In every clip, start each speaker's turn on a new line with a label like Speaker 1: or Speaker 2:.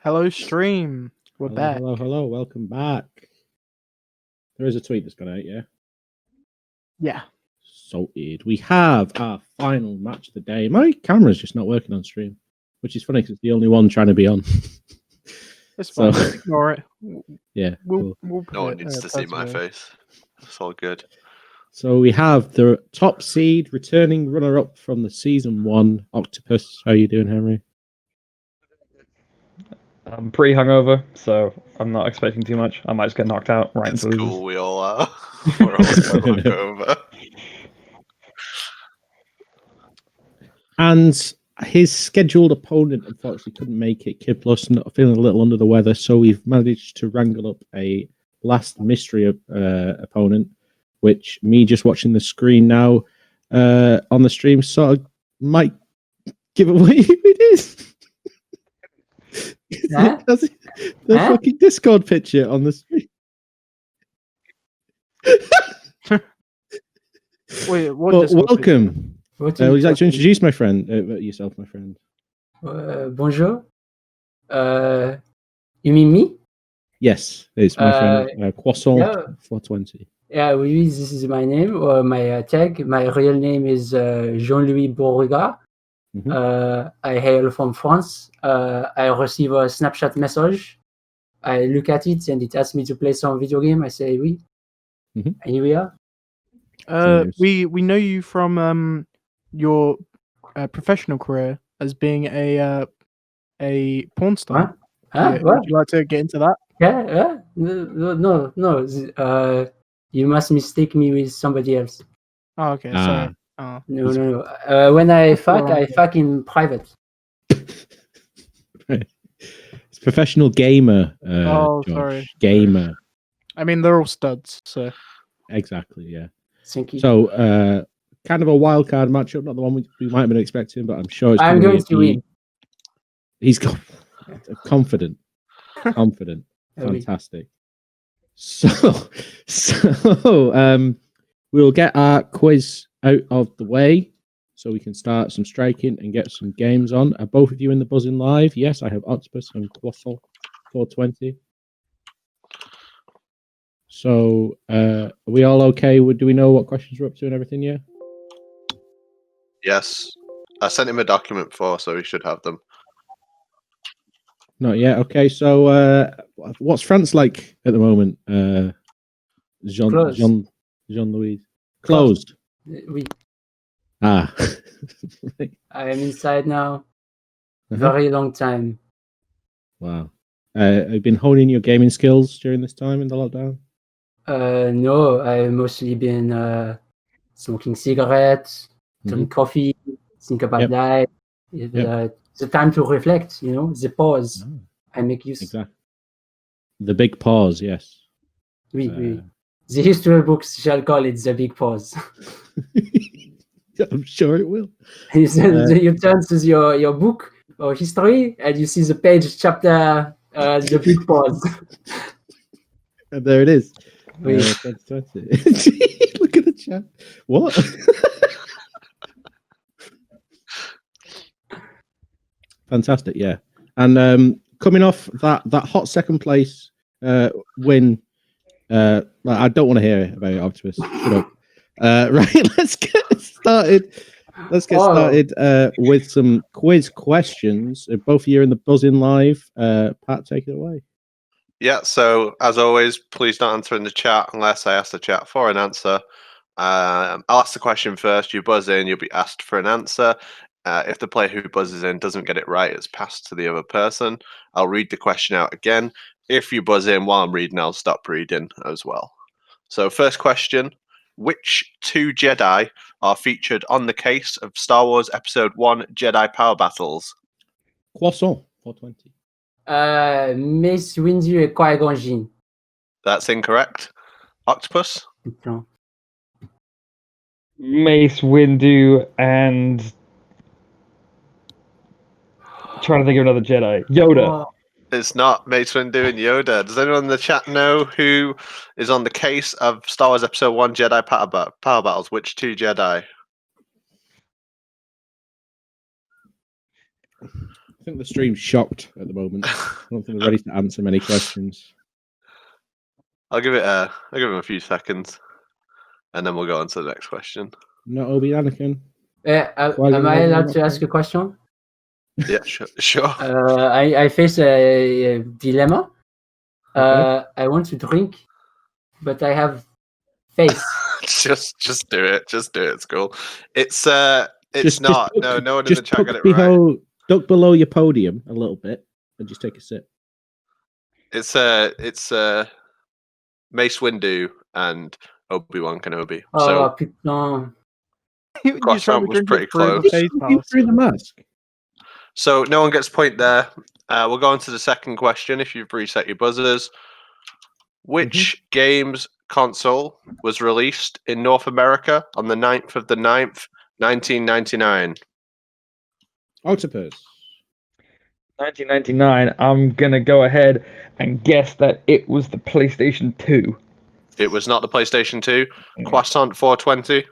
Speaker 1: Hello, stream. We're
Speaker 2: Hello,
Speaker 1: back.
Speaker 2: hello. Welcome back. There is a tweet that's gone out, yeah?
Speaker 1: Yeah.
Speaker 2: Salted. We have our final match of the day. My camera's just not working on stream, which is funny because it's the only one trying to be on.
Speaker 1: It's fine.
Speaker 2: So-
Speaker 1: Just ignore it.
Speaker 2: Yeah, cool.
Speaker 1: We'll
Speaker 3: No one needs to see my
Speaker 1: persevere.
Speaker 3: face. It's all good.
Speaker 2: So we have the top seed, returning runner-up from the season 1, Octopus. How you doing, Henry?
Speaker 4: I'm pretty hungover, so I'm not expecting too much. I might just get knocked out right
Speaker 3: It's
Speaker 4: into
Speaker 3: cool.
Speaker 4: losers.
Speaker 3: We all are. We're all so hungover.
Speaker 2: And his scheduled opponent unfortunately couldn't make it. Kid Plus not feeling a little under the weather, so we've managed to wrangle up a last mystery opponent, which me just watching the screen now on the stream sort of might give away who it is.
Speaker 5: Huh?
Speaker 2: The
Speaker 5: Huh?
Speaker 2: fucking Discord picture on the screen.
Speaker 1: Wait, what?
Speaker 2: Well,
Speaker 1: Discord picture?
Speaker 2: welcome.
Speaker 5: What
Speaker 2: Would you like to
Speaker 5: talking-
Speaker 2: introduce my friend, yourself, my friend?
Speaker 5: Bonjour. You mean me?
Speaker 2: Yes, it's my friend Croissant420.
Speaker 5: Yeah, oui, this is my name or my tag. My real name is Jean-Louis Beauregard.
Speaker 2: Mhm.
Speaker 5: I hail from France. I receive a Snapchat message. I look at it and it asks me to play some video game. I say oui.
Speaker 2: Mhm.
Speaker 5: And here we are.
Speaker 1: We know you from your professional career as being a porn star.
Speaker 5: Huh?
Speaker 1: Yeah,
Speaker 5: What?
Speaker 1: would you like to get into that?
Speaker 5: Yeah? No. You must mistake me with somebody else.
Speaker 1: Oh, okay.
Speaker 2: Ah.
Speaker 1: Sorry. Oh.
Speaker 5: No. When I fuck in private.
Speaker 2: It's professional gamer.
Speaker 1: Oh,
Speaker 2: Josh.
Speaker 1: sorry.
Speaker 2: Gamer.
Speaker 1: I mean, they're all studs. So
Speaker 2: Exactly, yeah.
Speaker 5: Thank you.
Speaker 2: So, kind of a wild card matchup, not the one we might have been expecting, but I'm sure it's
Speaker 5: I'm
Speaker 2: gonna
Speaker 5: going
Speaker 2: be
Speaker 5: to win.
Speaker 2: He's confident. Confident.
Speaker 5: Oui.
Speaker 2: Fantastic. So, we'll get our quiz out of the way so we can start some striking and get some games on. Are both of you in the buzzing live? Yes, I have Octopus and Croissant420. So, are we all okay? Do we know what questions we're up to and everything? Yeah.
Speaker 3: Yes. I sent him a document before, so he should have them.
Speaker 2: Not yet. Okay. So, what's France like at the moment?
Speaker 5: Closed.
Speaker 2: Jean-Louis. Closed.
Speaker 5: Oui.
Speaker 2: Ah. Right.
Speaker 5: I am inside now.
Speaker 2: Uh-huh.
Speaker 5: Very long time.
Speaker 2: Wow. Have you been honing your gaming skills during this time in the lockdown?
Speaker 5: No, I've mostly been smoking cigarettes, drink coffee, think about
Speaker 2: Yep.
Speaker 5: life.
Speaker 2: Yep.
Speaker 5: The time to reflect, the pause.
Speaker 2: Oh,
Speaker 5: I make use.
Speaker 2: exactly. The big pause, yes.
Speaker 5: Oui. The history books shall call it the big pause.
Speaker 2: I'm sure it will.
Speaker 5: You turn to your book or history and you see the page chapter, the big pause.
Speaker 2: And there it is.
Speaker 5: Oui.
Speaker 2: 2020. Look at the chat. What? Fantastic, yeah. And coming off that hot second place win, I don't want to hear about it, Octopus. Shut up. Right, let's get started. With some quiz questions. Both of you are in the buzzing live. Pat, take it away.
Speaker 3: Yeah, so as always, please don't answer in the chat unless I ask the chat for an answer. I'll ask the question first. You buzz in, you'll be asked for an answer. If the player who buzzes in doesn't get it right, it's passed to the other person. I'll read the question out again. If you buzz in while I'm reading, I'll stop reading as well. So first question, which 2 Jedi are featured on the case of Star Wars Episode 1 Jedi Power Battles?
Speaker 2: Croissant420.
Speaker 5: Mace Windu et Qui-Gon Jinn.
Speaker 3: That's incorrect. Octopus?
Speaker 5: Putain.
Speaker 4: Mace Windu and trying to think of another Jedi. Yoda.
Speaker 5: Oh,
Speaker 3: It's not Mace Windu and Yoda. Does anyone in the chat know who is on the case of Star Wars Episode 1 Jedi Power Battles? Which 2 Jedi?
Speaker 2: I think the stream's shocked at the moment. I don't think they're ready to answer many questions.
Speaker 3: I'll give him a few seconds, and then we'll go on to the next question.
Speaker 2: Not Obi Anakin.
Speaker 5: Am I allowed to ask a question?
Speaker 3: Yeah, sure.
Speaker 5: I face a dilemma.
Speaker 2: Okay.
Speaker 5: I want to drink, but I have face.
Speaker 3: just do it. Just do it. It's cool. It's not. No one in the chat got it right.
Speaker 2: Duck below your podium a little bit and just take a sip.
Speaker 3: It's Mace Windu and Obi-Wan Kenobi.
Speaker 5: Oh, putain.
Speaker 3: Croissant was pretty close.
Speaker 2: Through the mask.
Speaker 3: So no one gets a point there. We'll go on to the second question if you've reset your buzzers. Which game's console was released in North America on the 9th of the 9th, 1999?
Speaker 2: Octopus.
Speaker 4: 1999. I'm gonna go ahead and guess that it was the PlayStation 2.
Speaker 3: It was not the PlayStation 2. Croissant420.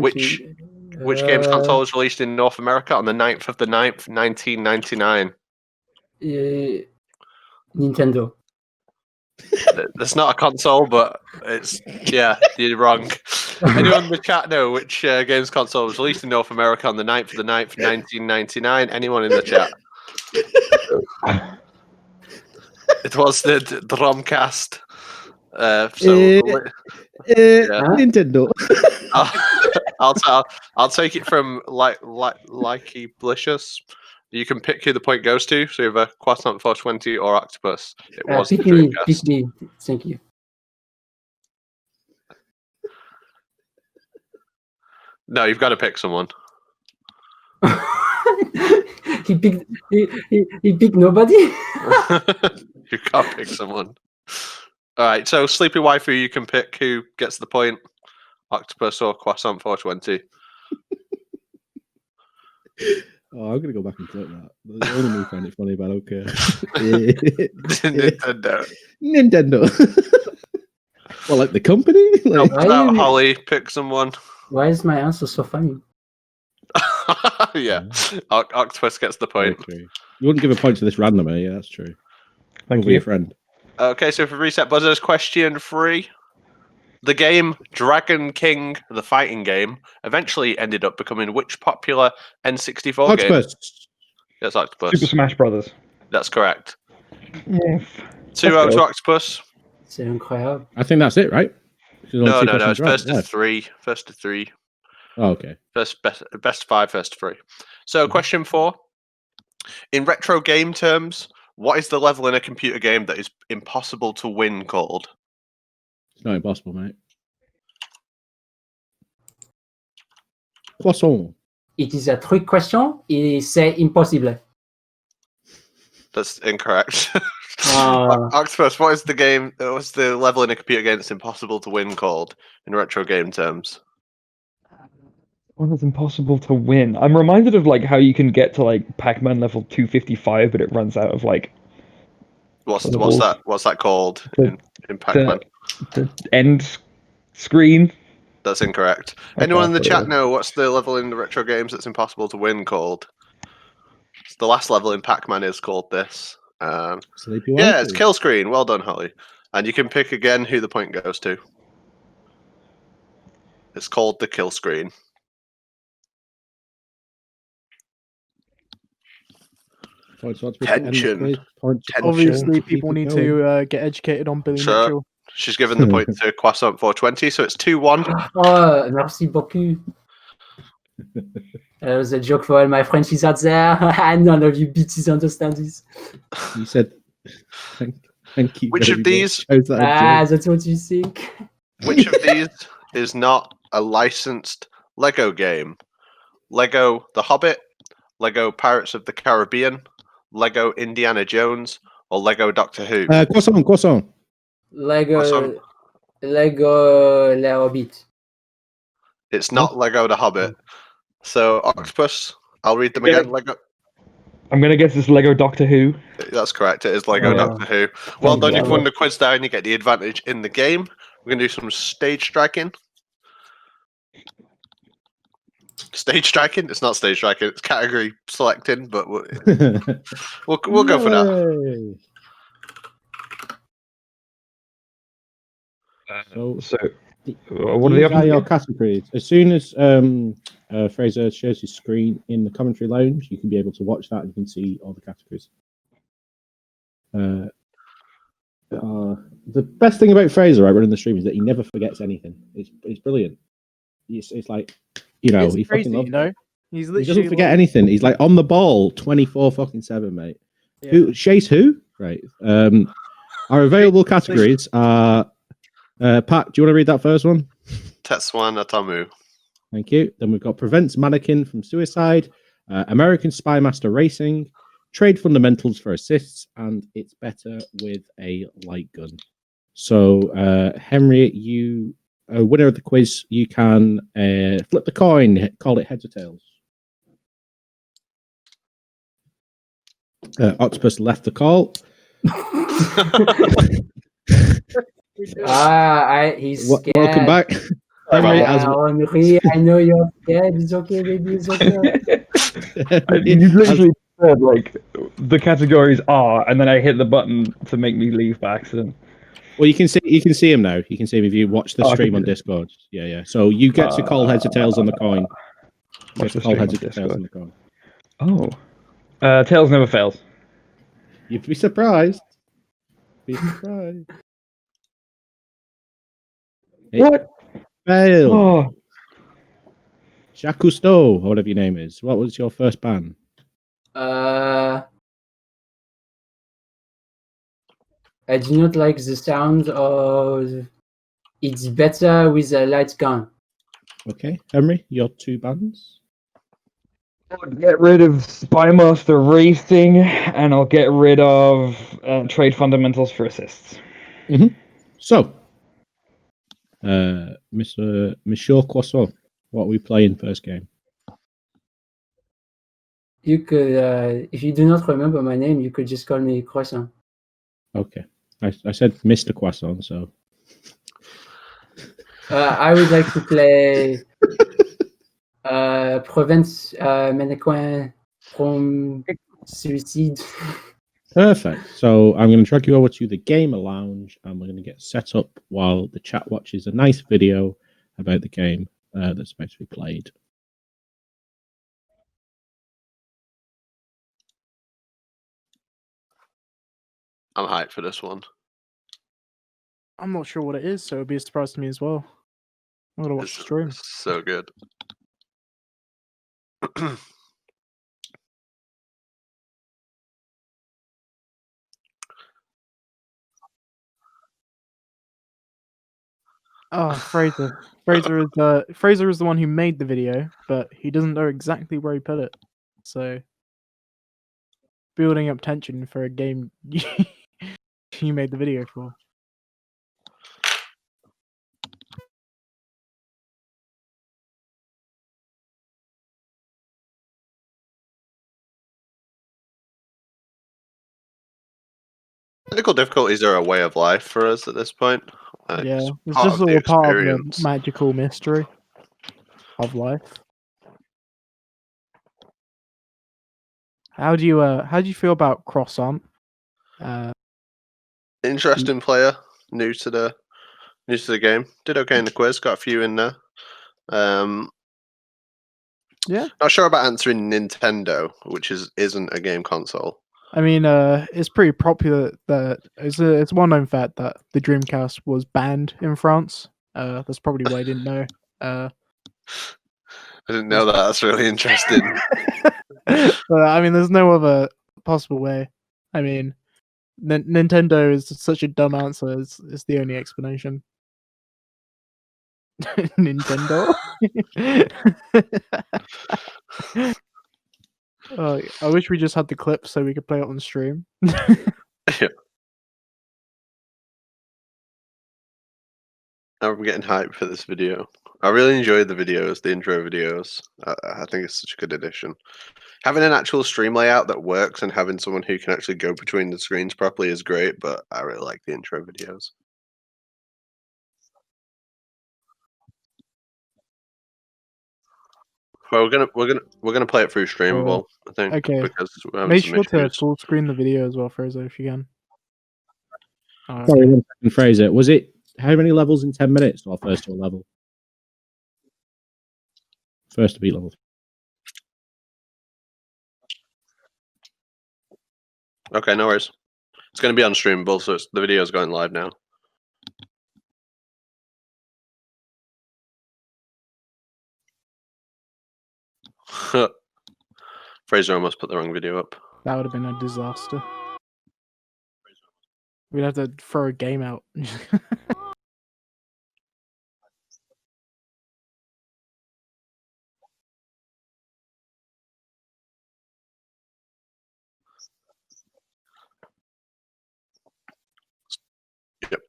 Speaker 3: Which game's console was released in North America on the 9th of the 9th, 1999?
Speaker 5: Nintendo.
Speaker 3: That's not a console, but you're wrong. Anyone in the chat know which games console was released in North America on the 9th of the 9th, 1999? Anyone in the chat? It was the Drumcast.
Speaker 2: Nintendo.
Speaker 3: I'll take it from likey Blicious. You can pick who the point goes to. So either Croissant420 or Octopus. It was the Dreamcast.
Speaker 5: Pick me. Thank you.
Speaker 3: No, you've got to pick someone.
Speaker 5: He picked nobody.
Speaker 3: You can't pick someone. All right, so Sleepy Waifu, you can pick who gets the point. Octopus or Croissant420.
Speaker 2: Oh, I'm gonna go back and click that. The only me find it funny, but okay. Nintendo. Well, like the company. Like,
Speaker 3: Holly, pick someone.
Speaker 5: Why is my answer so funny?
Speaker 3: Yeah, Octopus gets the point.
Speaker 2: okay. You wouldn't give a point to this randomer, yeah, that's true.
Speaker 4: Thank
Speaker 2: Over
Speaker 4: you.
Speaker 2: your friend.
Speaker 3: Okay, so for reset buzzers, question 3. The game Dragon King, the fighting game, eventually ended up becoming which popular N64 game?
Speaker 2: Octopus.
Speaker 3: Yes, Octopus.
Speaker 4: Super Smash Brothers.
Speaker 3: That's correct.
Speaker 4: Yeah.
Speaker 3: 2-0 to Octopus.
Speaker 5: C'est incroyable.
Speaker 2: I think that's it, right?
Speaker 3: No. It's first to 3. First to 3.
Speaker 2: Oh, okay.
Speaker 3: Best 5, first to 3. So, question 4. In retro game terms, what is the level in a computer game that is impossible to win called?
Speaker 2: It's not impossible, mate. Croissant.
Speaker 5: It is a trick question. C'est impossible.
Speaker 3: That's incorrect. Octopus, what is the game? What's the level in a computer game that's impossible to win called in retro game terms?
Speaker 4: One that's impossible to win. I'm reminded of like how you can get to like Pac-Man level 255, but it runs out of like.
Speaker 3: What's that called in Pac-Man?
Speaker 4: The end screen.
Speaker 3: That's incorrect.
Speaker 4: Okay,
Speaker 3: Anyone in the chat know what's the level in the retro games that's impossible to win called? It's the last level in Pac-Man is called this. It's kill screen. Well done, Holly. And you can pick again who the point goes to. It's called the kill screen. Tension.
Speaker 1: Obviously, people need to get educated on Billy Mitchell.
Speaker 3: She's given the point to Croissant420, so it's 2-1.
Speaker 5: Oh, merci beaucoup. That was a joke for all my Frenchies out there. None of you bitches understand this.
Speaker 2: You said thank you.
Speaker 3: Which of these?
Speaker 5: That's what you think.
Speaker 3: Which of these is not a licensed Lego game? Lego The Hobbit, Lego Pirates of the Caribbean, Lego Indiana Jones, or Lego Doctor Who?
Speaker 2: Croissant.
Speaker 5: Lego Le Hobbit.
Speaker 3: It's not Lego The Hobbit. So Octopus, I'll read them again. Lego.
Speaker 4: I'm gonna guess it's Lego Doctor Who.
Speaker 3: That's correct. It is Lego Doctor Who. Well done. You've won the quiz there, and you get the advantage in the game. We're gonna do some stage striking. Stage striking? It's not stage striking. It's category selecting, but we'll go for that.
Speaker 2: Yay. So,
Speaker 4: What are the
Speaker 2: these
Speaker 4: options
Speaker 2: your
Speaker 4: again?
Speaker 2: categories. As soon as Fraser shares his screen in the commentary lounge, you can be able to watch that and you can see all the categories. The best thing about Fraser, right, running the stream is that he never forgets anything. It's brilliant. It's like, you know,
Speaker 1: It's
Speaker 2: he
Speaker 1: crazy,
Speaker 2: fucking loves
Speaker 1: you know.
Speaker 2: it.
Speaker 1: He's
Speaker 2: He
Speaker 1: literally
Speaker 2: doesn't forget
Speaker 1: like,
Speaker 2: anything. He's like on the ball 24/7, mate.
Speaker 1: yeah.
Speaker 2: Who Chase who? Right. Our available categories are Pat, do you want to read that first one?
Speaker 3: Tetsuan Atamu.
Speaker 2: Thank you. Then we've got Prevents Mannequin from Suicide, American Spy Master Racing, Trade Fundamentals for Assists, and It's Better with a Light Gun. So, Henry, you, winner of the quiz, you can flip the coin, call it heads or tails. Octopus left the call.
Speaker 5: He's scared.
Speaker 2: Welcome back. Henry,
Speaker 5: Henry, I know you're scared. It's okay, baby. It's okay.
Speaker 4: You literally said like the categories are, and then I hit the button to make me leave by accident.
Speaker 2: Well, you can see him now. You can see him if you watch the stream on Discord. Yeah. So you get to call heads or tails on the coin. You get to call heads or tails on the coin.
Speaker 4: Oh, tails never fails.
Speaker 2: You'd be surprised.
Speaker 4: What?
Speaker 2: Fail.
Speaker 4: Oh,
Speaker 2: Jacques Cousteau, or whatever your name is. What was your first ban?
Speaker 5: I do not like the sound of It's Better with a Light Gun.
Speaker 2: Okay, Henry, your two bans.
Speaker 4: I'll get rid of Spy Master Racing, and I'll get rid of Trade Fundamentals for Assists.
Speaker 2: So, Monsieur Croissant, what are we playing first game?
Speaker 5: You could, if you do not remember my name, you could just call me Croissant.
Speaker 2: Okay, I said Mr. Croissant, so.
Speaker 5: I would like to play Prevents Mannequin from Suicide.
Speaker 2: Perfect. So I'm going to drag you over to the gamer lounge and we're going to get set up while the chat watches a nice video about the game that's about to be played.
Speaker 3: I'm hyped for this one.
Speaker 1: I'm not sure what it is, so it'd be a surprise to me as well. I'm gonna watch the stream.
Speaker 3: So good.
Speaker 1: Oh, Fraser. Fraser is the one who made the video, but he doesn't know exactly where he put it. So building up tension for a game you made the video for.
Speaker 3: Technical difficulties are a way of life for us at this point.
Speaker 1: Yeah, it's
Speaker 3: part
Speaker 1: just
Speaker 3: of the
Speaker 1: all part of the
Speaker 3: experience.
Speaker 1: magical mystery of life. How do you feel about Croissant?
Speaker 3: Interesting player, new to the game. Did okay in the quiz, got a few in there.
Speaker 1: Yeah.
Speaker 3: Not sure about answering Nintendo, which isn't a game console.
Speaker 1: I mean, it's pretty popular that it's a well-known fact that the Dreamcast was banned in France. That's probably why I didn't know.
Speaker 3: I didn't know that. That's really interesting.
Speaker 1: But I mean, there's no other possible way. I mean, Nintendo is such a dumb answer. It's the only explanation. Nintendo. I wish we just had the clip so we could play it on stream.
Speaker 3: Yeah. I'm getting hyped for this video. I really enjoyed the videos, the intro videos. I think it's such a good addition. Having an actual stream layout that works and having someone who can actually go between the screens properly is great, but I really like the intro videos. Well, we're gonna play it through streamable, I think.
Speaker 1: Okay.
Speaker 3: Because we're having
Speaker 1: Make
Speaker 3: some
Speaker 1: sure to
Speaker 3: issues.
Speaker 1: full screen the video as well, Fraser, if you can. Oh,
Speaker 2: Sorry,
Speaker 1: okay.
Speaker 2: 1 second, Fraser. Was it how many levels in 10 minutes or first to a level? First to beat level.
Speaker 3: Okay, no worries. It's going to be on streamable, so the video's going live now. Fraser almost put the wrong video up.
Speaker 1: That would have been a disaster. We'd have to throw a game out.
Speaker 3: Yep.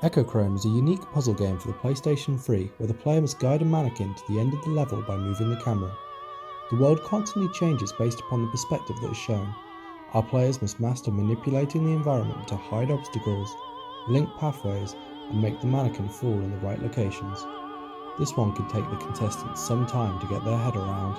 Speaker 6: Echochrome is a unique puzzle game for the PlayStation 3 where the player must guide a mannequin to the end of the level by moving the camera. The world constantly changes based upon the perspective that is shown. Our players must master manipulating the environment to hide obstacles, link pathways, and make the mannequin fall in the right locations. This one can take the contestants some time to get their head around.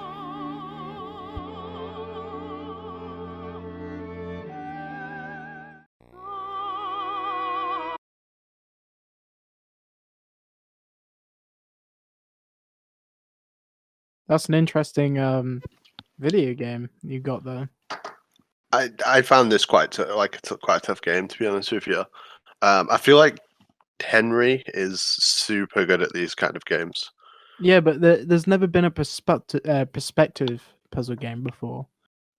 Speaker 1: That's an interesting video game you got there.
Speaker 3: I found this quite quite a tough game, to be honest with you. I feel like Henry is super good at these kind of games.
Speaker 1: Yeah, but there's never been a perspective puzzle game before.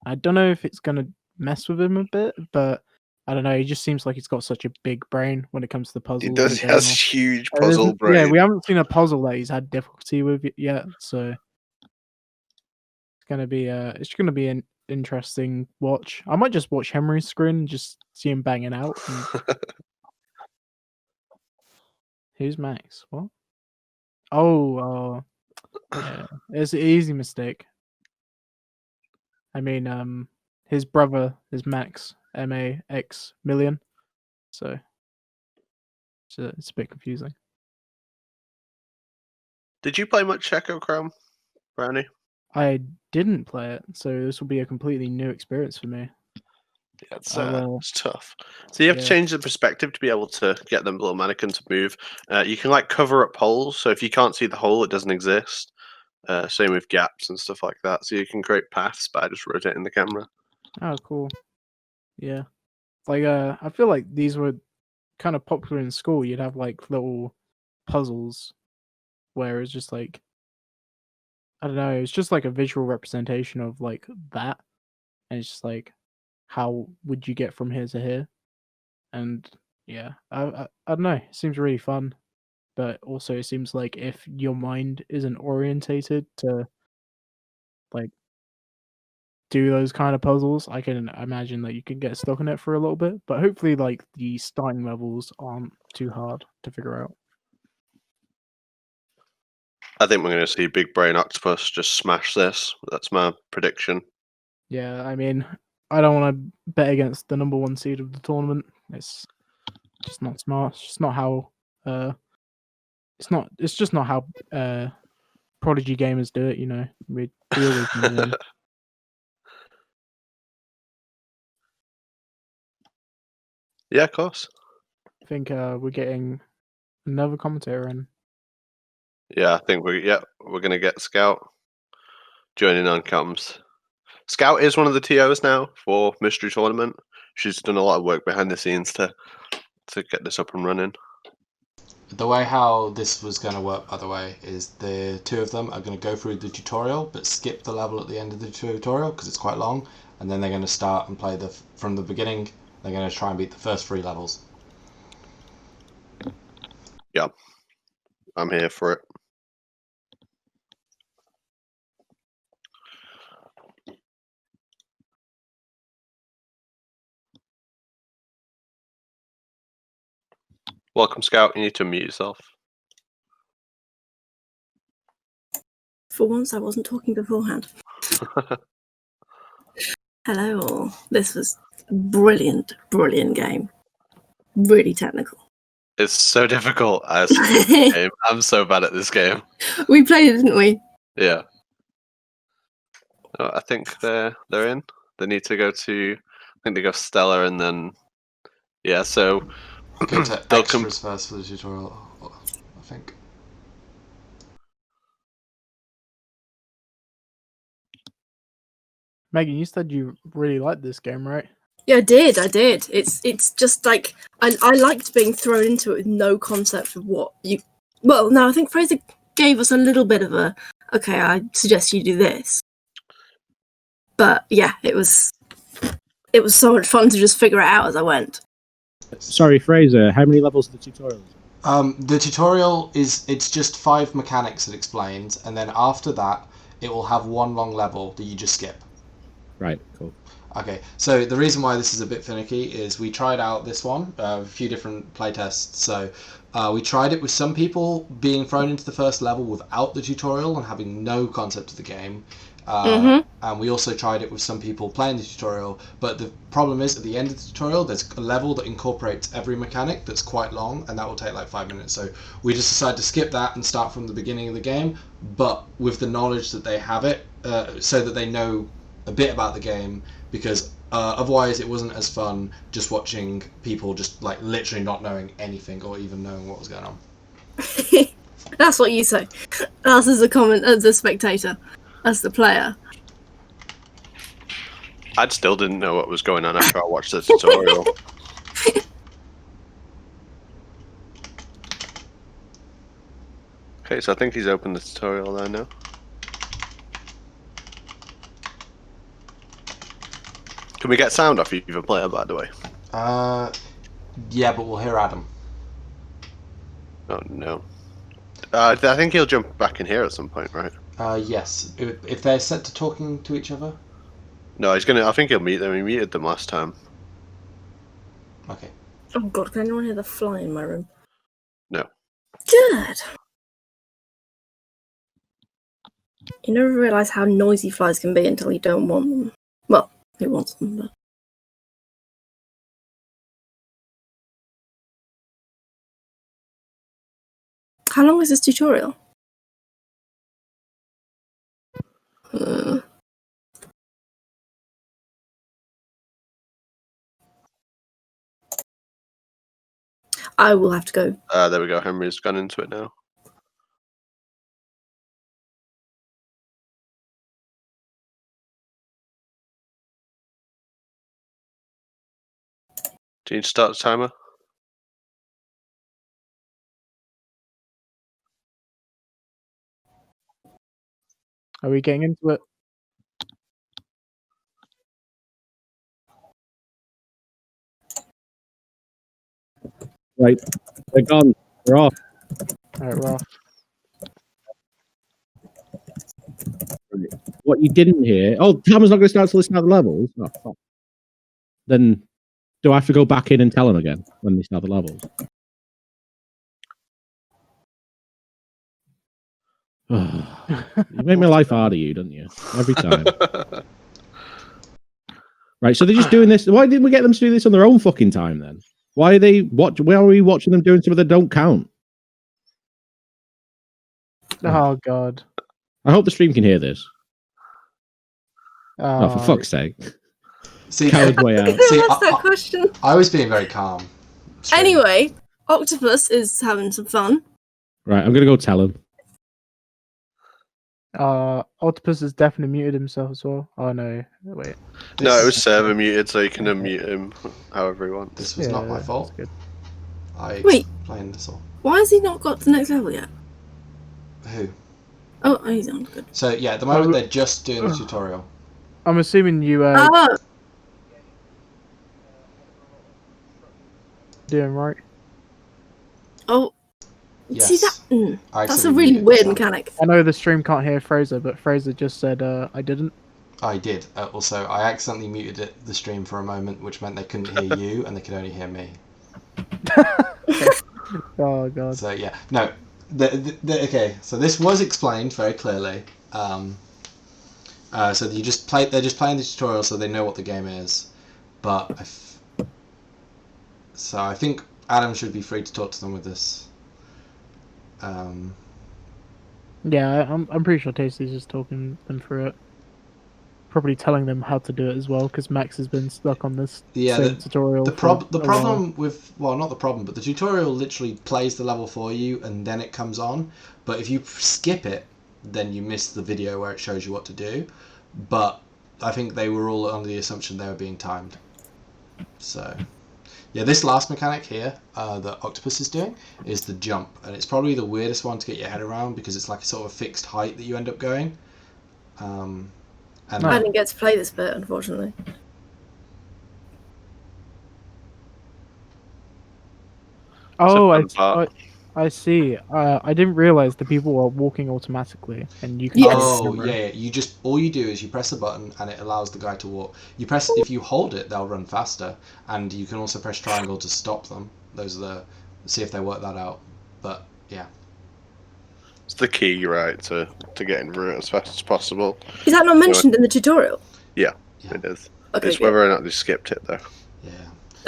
Speaker 1: I don't know if it's gonna mess with him a bit, but I don't know. He just seems like he's got such a big brain when it comes to the puzzles.
Speaker 3: He does.
Speaker 1: that
Speaker 3: He
Speaker 1: are going
Speaker 3: has
Speaker 1: on.
Speaker 3: huge
Speaker 1: There's
Speaker 3: puzzle brain.
Speaker 1: Yeah, we haven't seen a puzzle that he's had difficulty with yet, so it's gonna be an interesting watch. I might just watch Henry's screen and just see him banging out. Who's Max? What? Oh, yeah. It's an easy mistake. I mean, his brother is Max, MAX million, so it's a bit confusing.
Speaker 3: Did you play much Echochrome, Brownie?
Speaker 1: I didn't play it, so this will be a completely new experience for me.
Speaker 3: Yeah, it's tough. So you have to
Speaker 1: yeah.
Speaker 3: change the perspective to be able to get them little mannequin to move. You can like cover up holes, so if you can't see the hole, it doesn't exist. Same with gaps and stuff like that. So you can create paths by just rotating the camera.
Speaker 1: Oh, cool. Yeah. Like, I feel like these were kind of popular in school. You'd have like little puzzles where it's just like, I don't know, it's just like a visual representation of like that. And it's just like, how would you get from here to here? And yeah, I don't know. It seems really fun. But also it seems like if your mind isn't orientated to like do those kind of puzzles, I can imagine that you can get stuck in it for a little bit. But hopefully like the starting levels aren't too hard to figure out.
Speaker 3: I think we're going to see Big Brain Octopus just smash this. That's my prediction.
Speaker 1: Yeah, I mean, I don't want to bet against the number 1 seed of the tournament. It's just not smart. It's just not how it's just not how Prodigy gamers do it, you know. We always win.
Speaker 3: Yeah, of course.
Speaker 1: I think we're getting another commentator in.
Speaker 3: Yeah, I think we're going to get Scout joining on comms. Scout is one of the TOs now for Mystery Tournament. She's done a lot of work behind the scenes to get this up and running.
Speaker 7: The way how this was going to work, by the way, is the two of them are going to go through the tutorial, but skip the level at the end of the tutorial because it's quite long, and then they're going to start and play from the beginning. They're going to try and beat the first 3 levels.
Speaker 3: Yeah, I'm here for it. Welcome, Scout. You need to mute yourself.
Speaker 8: For once, I wasn't talking beforehand. Hello all. This was a brilliant game. Really technical.
Speaker 3: It's so difficult. Game. I'm so bad at this game.
Speaker 8: We played it, didn't we?
Speaker 3: Yeah. I think they're in. They need to go to. I think they go Stella and then. Yeah. So.
Speaker 7: Go to extras first for the tutorial. I think.
Speaker 1: Megan, you said you really liked this game, right?
Speaker 8: Yeah, I did. It's just like I liked being thrown into it with no concept of what you. Well, no, I think Fraser gave us a little bit of a. Okay, I suggest you do this. But yeah, it was so much fun to just figure it out as I went.
Speaker 2: Sorry, Fraser. How many levels of the tutorial?
Speaker 7: The tutorial it's just 5 mechanics it explains, and then after that it will have one long level that you just skip.
Speaker 2: Right. Cool.
Speaker 7: Okay, so the reason why this is a bit finicky is we tried out this one, a few different playtests. So we tried it with some people being thrown into the first level without the tutorial and having no concept of the game. And we also tried it with some people playing the tutorial. But the problem is, at the end of the tutorial, there's a level that incorporates every mechanic that's quite long, and that will take like 5 minutes. So we just decided to skip that and start from the beginning of the game, but with the knowledge that they have it, so that they know a bit about the game, because otherwise it wasn't as fun just watching people just like literally not knowing anything or even knowing what was going on.
Speaker 8: That's what you say. Us as a comment, as a spectator, as the player.
Speaker 3: I still didn't know what was going on after I watched the tutorial. Okay, so I think he's opened the tutorial there now. Can we get sound off either player, by the way?
Speaker 7: Yeah, but we'll hear Adam.
Speaker 3: Oh no. I think he'll jump back in here at some point, right?
Speaker 7: Yes. If they're set to talking to each other?
Speaker 3: No, he's gonna. I think he'll meet them. He muted them last time.
Speaker 7: Okay.
Speaker 8: Oh god, can anyone hear the fly in my room?
Speaker 3: No.
Speaker 8: Good. You never realise how noisy flies can be until you don't want them. Well, who wants them, but... How long is this tutorial? I will have to go.
Speaker 3: There we go. Henry's gone into it now. Do you need to start the timer?
Speaker 1: Are we getting into it?
Speaker 2: Right, they're gone. They're off.
Speaker 1: Alright, we're off.
Speaker 2: What you didn't hear? Oh, timer's not going to start to listen out the levels. Oh, fuck. Then do I have to go back in and tell them again when they start the levels? You make my life harder, you, don't you? Every time. Right, so they're just doing this. Why didn't we get them to do this on their own fucking time then? Why are they why are we watching them doing something that don't count?
Speaker 1: Oh god.
Speaker 2: I hope the stream can hear this.
Speaker 1: Oh,
Speaker 2: For fuck's sake.
Speaker 7: See,
Speaker 2: Coward's way out.
Speaker 7: See,
Speaker 8: That's that question.
Speaker 7: I was being very calm.
Speaker 8: Anyway, Octopus is having some fun.
Speaker 2: Right, I'm gonna go tell him.
Speaker 1: Octopus has definitely muted himself as well. Oh no, wait.
Speaker 3: No, it was server muted, so you can unmute him however you want.
Speaker 7: This was not my fault.
Speaker 1: Good.
Speaker 7: I
Speaker 8: Wait.
Speaker 7: explained this all.
Speaker 8: Why has he not got to the next level yet?
Speaker 7: Who?
Speaker 8: Oh, he's on. Good.
Speaker 7: So yeah, at the moment they're just doing the tutorial.
Speaker 1: I'm assuming you
Speaker 8: Oh,
Speaker 1: doing right.
Speaker 8: oh.
Speaker 7: Yes.
Speaker 8: See that?
Speaker 7: I
Speaker 8: That's a
Speaker 7: accidentally
Speaker 8: really
Speaker 7: muted
Speaker 8: weird
Speaker 7: myself.
Speaker 8: mechanic.
Speaker 1: I know the stream can't hear Fraser, but Fraser just said I didn't.
Speaker 7: I did. Also, I accidentally muted the stream for a moment, which meant they couldn't hear you and they could only hear me.
Speaker 1: Oh god.
Speaker 7: So yeah, no. Okay, so this was explained very clearly. So they're just playing the tutorial, so they know what the game is. But I think Adam should be free to talk to them with this.
Speaker 1: Yeah, I'm pretty sure Tasty's just talking them through it. Probably telling them how to do it as well, because Max has been stuck on this same tutorial.
Speaker 7: The problem with, well, not the problem, but the tutorial literally plays the level for you and then it comes on. But if you skip it, then you miss the video where it shows you what to do. But I think they were all under the assumption they were being timed. So, yeah, this last mechanic here that Octopus is doing is the jump, and it's probably the weirdest one to get your head around because it's like a sort of fixed height that you end up going.
Speaker 8: I didn't get to play this bit, unfortunately.
Speaker 1: Oh, I see. I didn't realize the people were walking automatically, and you can.
Speaker 8: Yes.
Speaker 7: Oh, yeah. You just all you do is you press a button, and it allows the guy to walk. You press if you hold it, they'll run faster, and you can also press triangle to stop them. Those are see if they work that out. But yeah.
Speaker 3: It's the key, right, to getting through it as fast as possible.
Speaker 8: Is that not mentioned in the tutorial?
Speaker 3: Yeah, it is.
Speaker 8: Okay,
Speaker 3: it's whether or not they skipped it, though.
Speaker 7: Yeah.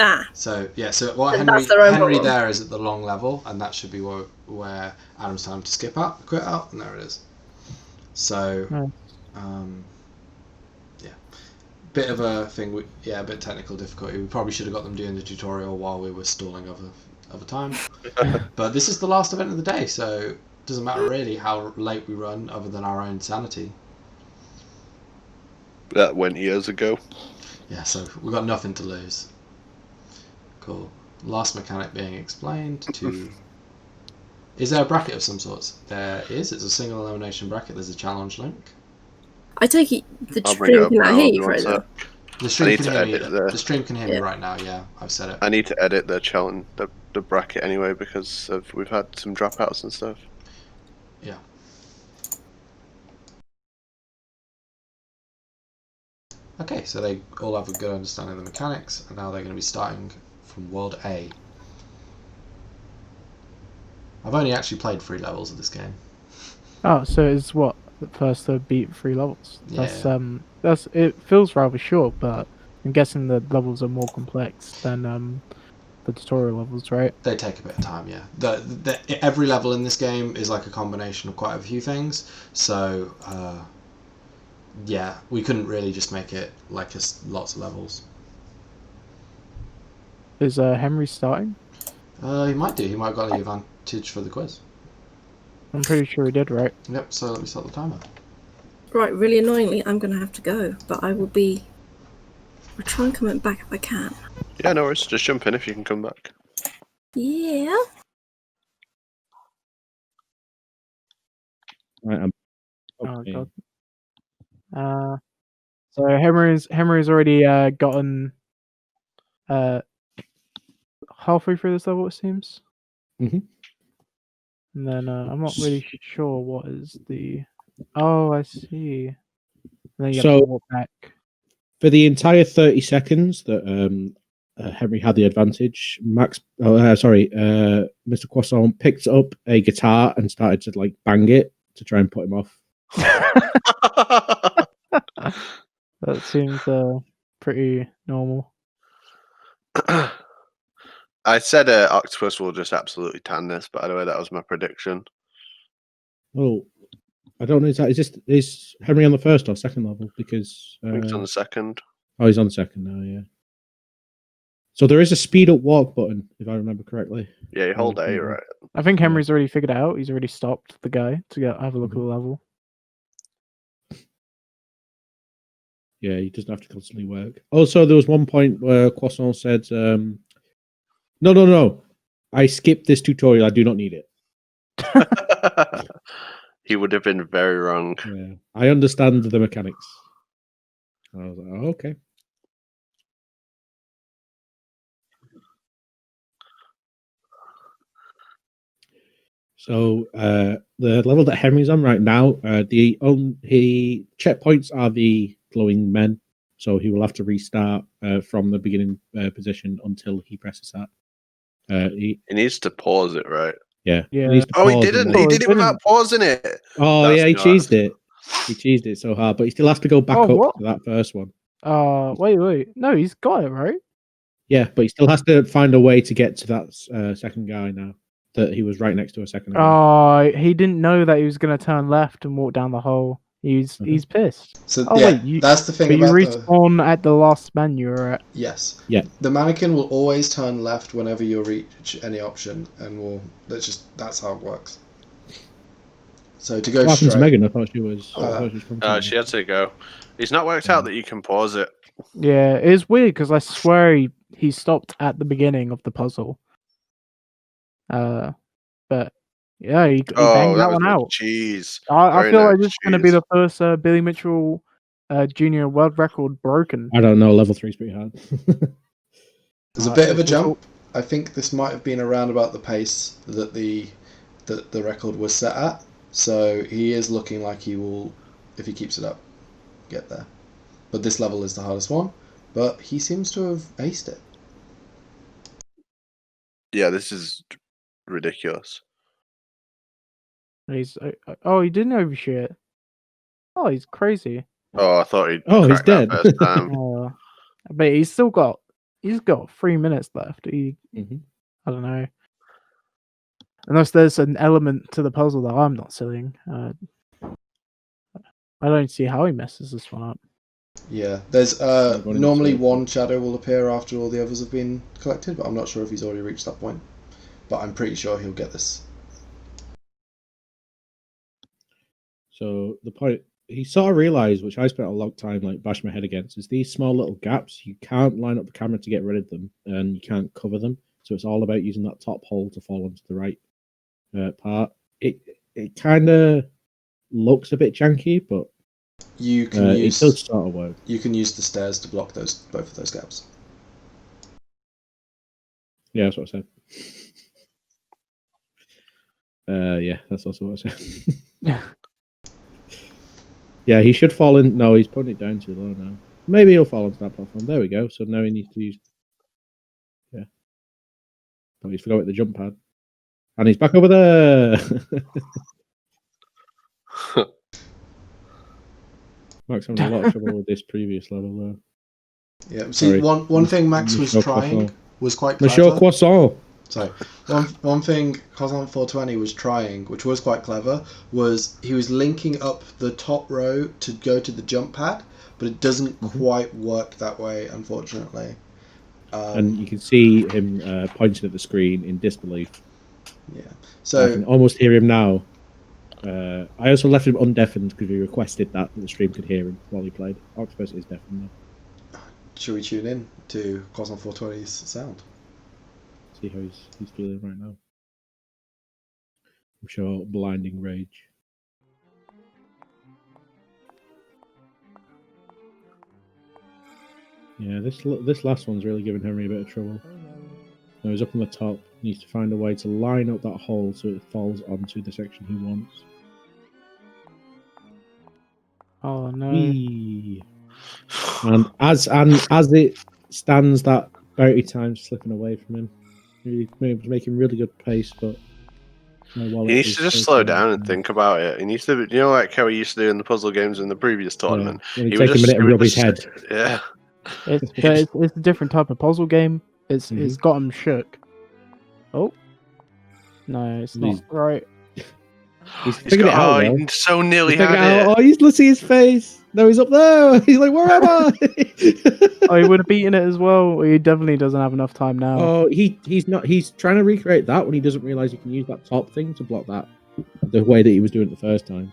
Speaker 8: Ah.
Speaker 7: So what
Speaker 8: Then
Speaker 7: Henry there is at the long level, and that should be where Adam's time to quit out, and there it is. So, yeah, bit of a thing. A bit technical difficulty. We probably should have got them doing the tutorial while we were stalling over time. But this is the last event of the day, so. Doesn't matter really how late we run, other than our own sanity.
Speaker 3: That went years ago.
Speaker 7: Yeah, so we've got nothing to lose. Cool. Last mechanic being explained to... Is there a bracket of some sorts? There is. It's a single elimination bracket. There's a challenge link.
Speaker 8: I take it the stream can hear you right now.
Speaker 7: The stream can hear me. The stream can hear me right now. Yeah, I've said it.
Speaker 3: I need to edit the challenge, the bracket anyway, because we've had some dropouts and stuff.
Speaker 7: Yeah. Okay, so they all have a good understanding of the mechanics, and now they're going to be starting from World A. I've only actually played 3 levels of this game.
Speaker 1: Oh, so it's what the first to beat 3 levels.
Speaker 7: Yeah.
Speaker 1: That's it. Feels rather short, but I'm guessing the levels are more complex than the tutorial levels, right?
Speaker 7: They take a bit of time, yeah. Every level in this game is like a combination of quite a few things, so yeah, we couldn't really just make it like lots of levels.
Speaker 1: Is Henry starting?
Speaker 7: He might do. He might have got the advantage for the quiz.
Speaker 1: I'm pretty sure he did, right?
Speaker 7: Yep, so let me start the timer.
Speaker 8: Right, really annoyingly, I'm going to have to go, but I'll try and come back if I can.
Speaker 3: Yeah, no worries. Just jump in if you can come back.
Speaker 8: Yeah.
Speaker 2: Right,
Speaker 1: Oh god. So Henry's already gotten halfway through this level, it seems.
Speaker 2: Mhm.
Speaker 1: And then I'm not really sure what is the. Oh, I see. And then you have to walk back.
Speaker 2: For the entire 30 seconds that Henry had the advantage, Mr. Croissant picked up a guitar and started to like bang it to try and put him off.
Speaker 1: That seems pretty normal.
Speaker 3: I said Octopus will just absolutely tan this, by the way, that was my prediction.
Speaker 2: Oh, I don't know. Is Henry on the first or second level? Because
Speaker 3: I think it's on the second.
Speaker 2: Oh, he's on the second now, yeah. So there is a speed up walk button, if I remember correctly.
Speaker 3: Yeah, you hold A, right?
Speaker 1: I think Henry's already figured it out. He's already stopped the guy to have a look at the level.
Speaker 2: Yeah, he doesn't have to constantly work. Also, there was one point where Croissant said, No. I skipped this tutorial. I do not need it.
Speaker 3: He would have been very wrong.
Speaker 2: Yeah, I understand the mechanics. I was like, oh, okay. So the level that Henry's on right now, he checkpoints are the glowing men, so he will have to restart from the beginning position until he presses that. He
Speaker 3: needs to pause it, right?
Speaker 2: Yeah.
Speaker 1: Yeah.
Speaker 3: He didn't. He did it without pausing it.
Speaker 2: Oh, yeah, he cheesed it. He cheesed it so hard, but he still has to go back
Speaker 1: Oh,
Speaker 2: up
Speaker 1: what?
Speaker 2: to that first one.
Speaker 1: Wait. No, he's got it, right?
Speaker 2: Yeah, but he still has to find a way to get to that second guy now that he was right next to a second ago.
Speaker 1: Oh, he didn't know that he was going to turn left and walk down the hole. He's pissed.
Speaker 7: So
Speaker 1: Oh,
Speaker 7: yeah,
Speaker 1: wait,
Speaker 7: that's the thing
Speaker 1: but you
Speaker 7: about the
Speaker 1: respawn at the last man you were at.
Speaker 7: yes.
Speaker 2: Yeah.
Speaker 7: The mannequin will always turn left whenever you reach any option, and that's how it works. So to go
Speaker 2: What happened to
Speaker 7: straight.
Speaker 2: Megan? I thought she was. From
Speaker 3: She had to go. He's not worked out that you can pause it.
Speaker 1: Yeah, it's weird because I swear he stopped at the beginning of the puzzle. But yeah, he banged that one out.
Speaker 3: Cheese.
Speaker 1: I
Speaker 3: Very
Speaker 1: feel like
Speaker 3: nice
Speaker 1: this is going to be
Speaker 3: cheese.
Speaker 1: the first Billy Mitchell Junior world record broken.
Speaker 2: I don't know. Level 3's pretty hard.
Speaker 7: There's a bit of a jump. I think this might have been around about the pace that the record was set at. So he is looking like he will, if he keeps it up, get there. But this level is the hardest one. But he seems to have aced it.
Speaker 3: Yeah, this is ridiculous.
Speaker 1: He didn't overshoot it. Oh, he's crazy.
Speaker 3: Oh, I thought he'd.
Speaker 2: Oh, he's
Speaker 3: cracked that
Speaker 2: dead.
Speaker 3: first time.
Speaker 1: But he's got 3 minutes left. I don't know. Unless there's an element to the puzzle that I'm not seeing. I don't see how he messes this one up.
Speaker 7: Yeah, there's normally one shadow will appear after all the others have been collected, but I'm not sure if he's already reached that point. But I'm pretty sure he'll get this.
Speaker 2: So the point he sort of realised, which I spent a long time like bashing my head against, is these small little gaps. You can't line up the camera to get rid of them, and you can't cover them. So it's all about using that top hole to fall onto the right part. It kind of looks a bit janky, but
Speaker 7: you can use
Speaker 2: it does sort of work.
Speaker 7: You can use the stairs to block both of those gaps.
Speaker 2: Yeah, that's what I said. Yeah, that's also what I said. Yeah, he should fall in. No, he's putting it down too low now. Maybe he'll fall onto that platform. There we go. So now he needs to use. Yeah. Oh, he's forgot the jump pad. And he's back over there. Mark's having a lot of trouble with this previous level, though.
Speaker 7: Yeah, see, one thing Max was trying was quite clever.
Speaker 2: Monsieur Croissant.
Speaker 7: Sorry. One thing Croissant420 was trying, which was quite clever, was he was linking up the top row to go to the jump pad, but it doesn't quite work that way, unfortunately.
Speaker 2: And you can see him pointing at the screen in disbelief.
Speaker 7: Yeah. So
Speaker 2: I can almost hear him now. I also left him undeafened because he requested that the stream could hear him while he played. Octopus is deafened now.
Speaker 7: Should we tune in to Croissant420's sound?
Speaker 2: See how he's feeling right now. I'm sure blinding rage. Yeah, this last one's really giving Henry a bit of trouble. Now he's up on the top. Needs to find a way to line up that hole so it falls onto the section he wants.
Speaker 1: Oh no!
Speaker 2: Whee. And as it stands, that bounty time's slipping away from him. He was making really good pace, but
Speaker 3: he needs to just slow down and think about it. He needs to, like how he used to do in the puzzle games in the previous tournament.
Speaker 2: Yeah. He take a minute and rub his head.
Speaker 3: Yeah,
Speaker 1: it's a different type of puzzle game. It's got him shook. Oh no, it's not right.
Speaker 2: He's figured it out.
Speaker 3: He so nearly had it.
Speaker 2: Oh, let's see his face. No, he's up there. He's like, where am I?
Speaker 1: Oh, he would have beaten it as well. He definitely doesn't have enough time now.
Speaker 2: Oh, he's not. He's trying to recreate that when he doesn't realize he can use that top thing to block that the way that he was doing it the first time.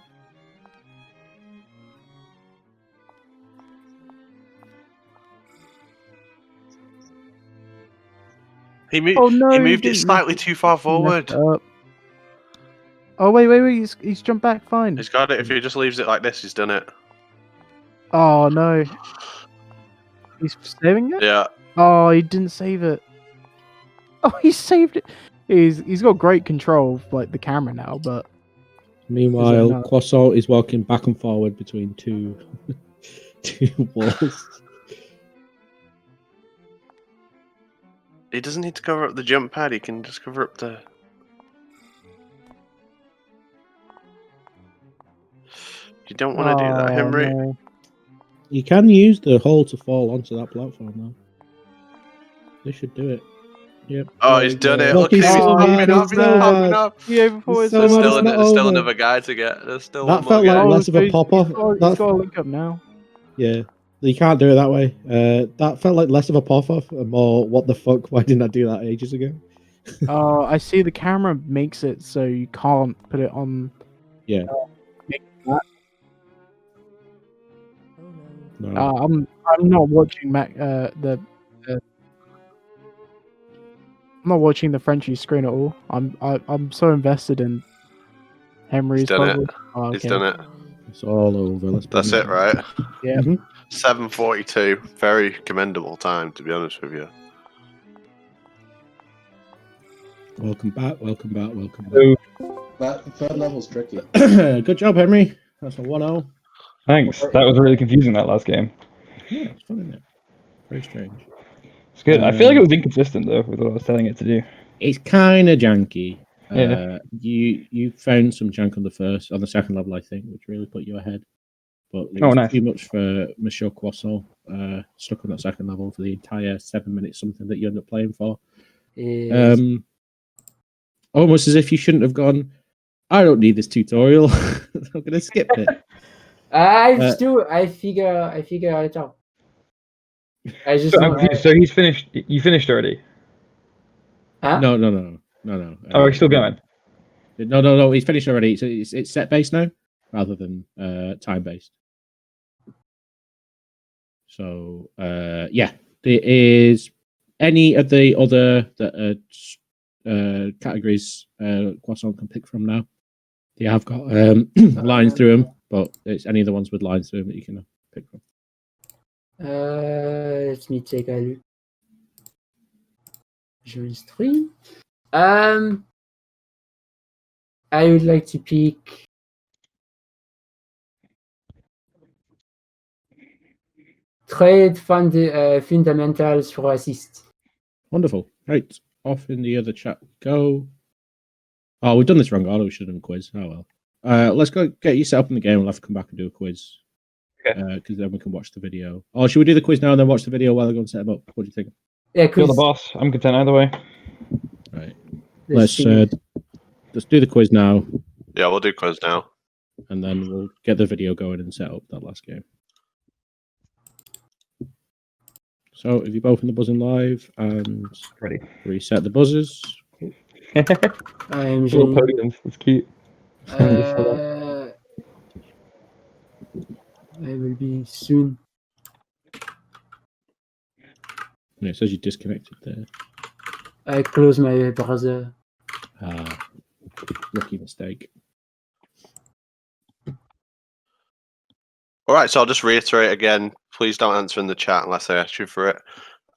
Speaker 3: He moved it slightly too far forward.
Speaker 1: Oh wait! He's jumped back. Fine.
Speaker 3: He's got it. If he just leaves it like this, he's done it.
Speaker 1: Oh no! He's saving it.
Speaker 3: Yeah.
Speaker 1: Oh, he didn't save it. Oh, he saved it. He's got great control of like the camera now, but
Speaker 2: meanwhile, Croissant is walking back and forward between two walls.
Speaker 3: He doesn't need to cover up the jump pad. He can just cover up the. You don't want to do that, Henry.
Speaker 1: No.
Speaker 2: You can use the hole to fall onto that platform, though. They should do it. Yep.
Speaker 3: Oh,
Speaker 2: there
Speaker 3: he's
Speaker 2: we
Speaker 3: done
Speaker 2: go.
Speaker 3: it.
Speaker 2: Look,
Speaker 3: Look, he's
Speaker 2: he's so
Speaker 3: popping
Speaker 2: mad,
Speaker 3: up.
Speaker 2: he's
Speaker 3: He's
Speaker 2: so
Speaker 3: popping
Speaker 2: mad.
Speaker 3: up.
Speaker 1: Yeah, before
Speaker 2: He's
Speaker 1: it's
Speaker 2: so
Speaker 3: There's
Speaker 2: mad,
Speaker 3: still,
Speaker 2: it's not
Speaker 3: there's still
Speaker 2: over.
Speaker 3: another guy to get. There's still
Speaker 2: That
Speaker 3: one more
Speaker 2: felt like
Speaker 3: guy.
Speaker 2: less of a
Speaker 1: he's
Speaker 2: pop-off.
Speaker 1: got to link up now.
Speaker 2: Yeah, you can't do it that way. That felt like less of a pop-off and more, what the fuck, why didn't I do that ages ago?
Speaker 1: I see the camera makes it so you can't put it on.
Speaker 2: Yeah.
Speaker 1: That.
Speaker 2: No.
Speaker 1: I'm not watching I'm not watching the Frenchie screen at all. I'm so invested in Henry's
Speaker 3: He's done
Speaker 1: puzzle.
Speaker 3: it.
Speaker 1: Oh, okay.
Speaker 3: He's done it.
Speaker 2: It's all over. Let's
Speaker 3: That's it, right?
Speaker 1: Yeah.
Speaker 2: Mhm.
Speaker 3: 7:42. Very commendable time, to be honest with you.
Speaker 2: Welcome back.
Speaker 4: So,
Speaker 7: That third level's tricky.
Speaker 2: Good job, Henry. That's a 1-0.
Speaker 4: thanks. That was really confusing, that last game.
Speaker 2: Yeah, it's fun, isn't it? Very strange.
Speaker 4: It's good. I feel like it was inconsistent, though, with what I was telling it to do.
Speaker 2: It's kind of janky.
Speaker 4: Yeah.
Speaker 2: You found some junk on the second level, I think, which really put you ahead. But it
Speaker 4: Oh,
Speaker 2: was
Speaker 4: nice.
Speaker 2: too much for Monsieur Croissant. Stuck on that second level for the entire 7 minutes, something that you end up playing for.
Speaker 5: Yes.
Speaker 2: Almost as if you shouldn't have gone, I don't need this tutorial. I'm going to skip it.
Speaker 5: I figure it out. I just
Speaker 4: So, I'm confused. So he's finished. You finished already?
Speaker 5: Huh?
Speaker 2: No.
Speaker 4: Oh, he's still going.
Speaker 2: No. He's finished already. So it's set based now rather than time based. So yeah, there is any of the other categories Croissant can pick from now. They have got lines through them, but it's any of the ones with lines through them that you can pick from.
Speaker 5: Let me take a look. History. I would like to pick trade fundamentals for assist.
Speaker 2: Wonderful. Right, off in the other chat go. Oh, we've done this wrong order. We should have done a quiz. Oh well. Let's go get you set up in the game. We'll have to come back and do a quiz.
Speaker 4: Okay.
Speaker 2: Because then we can watch the video. Oh, should we do the quiz now and then watch the video while I go and set them up? What do you think?
Speaker 5: Yeah,
Speaker 4: You're
Speaker 5: quiz.
Speaker 4: the boss. I'm content either way.
Speaker 2: Right.
Speaker 5: Let's
Speaker 2: Let's do the quiz now,
Speaker 3: Yeah, we'll do quiz now.
Speaker 2: and then we'll get the video going and set up that last game. So, if you're both in the buzzing live and
Speaker 4: Ready.
Speaker 2: reset the buzzers.
Speaker 5: I'm
Speaker 4: Little
Speaker 5: Jenny.
Speaker 4: podiums. That's cute.
Speaker 5: I will be soon.
Speaker 2: Yeah, it says you disconnected there.
Speaker 5: I close my browser.
Speaker 2: Rookie mistake.
Speaker 3: All right, so I'll just reiterate again. Please don't answer in the chat unless I ask you for it.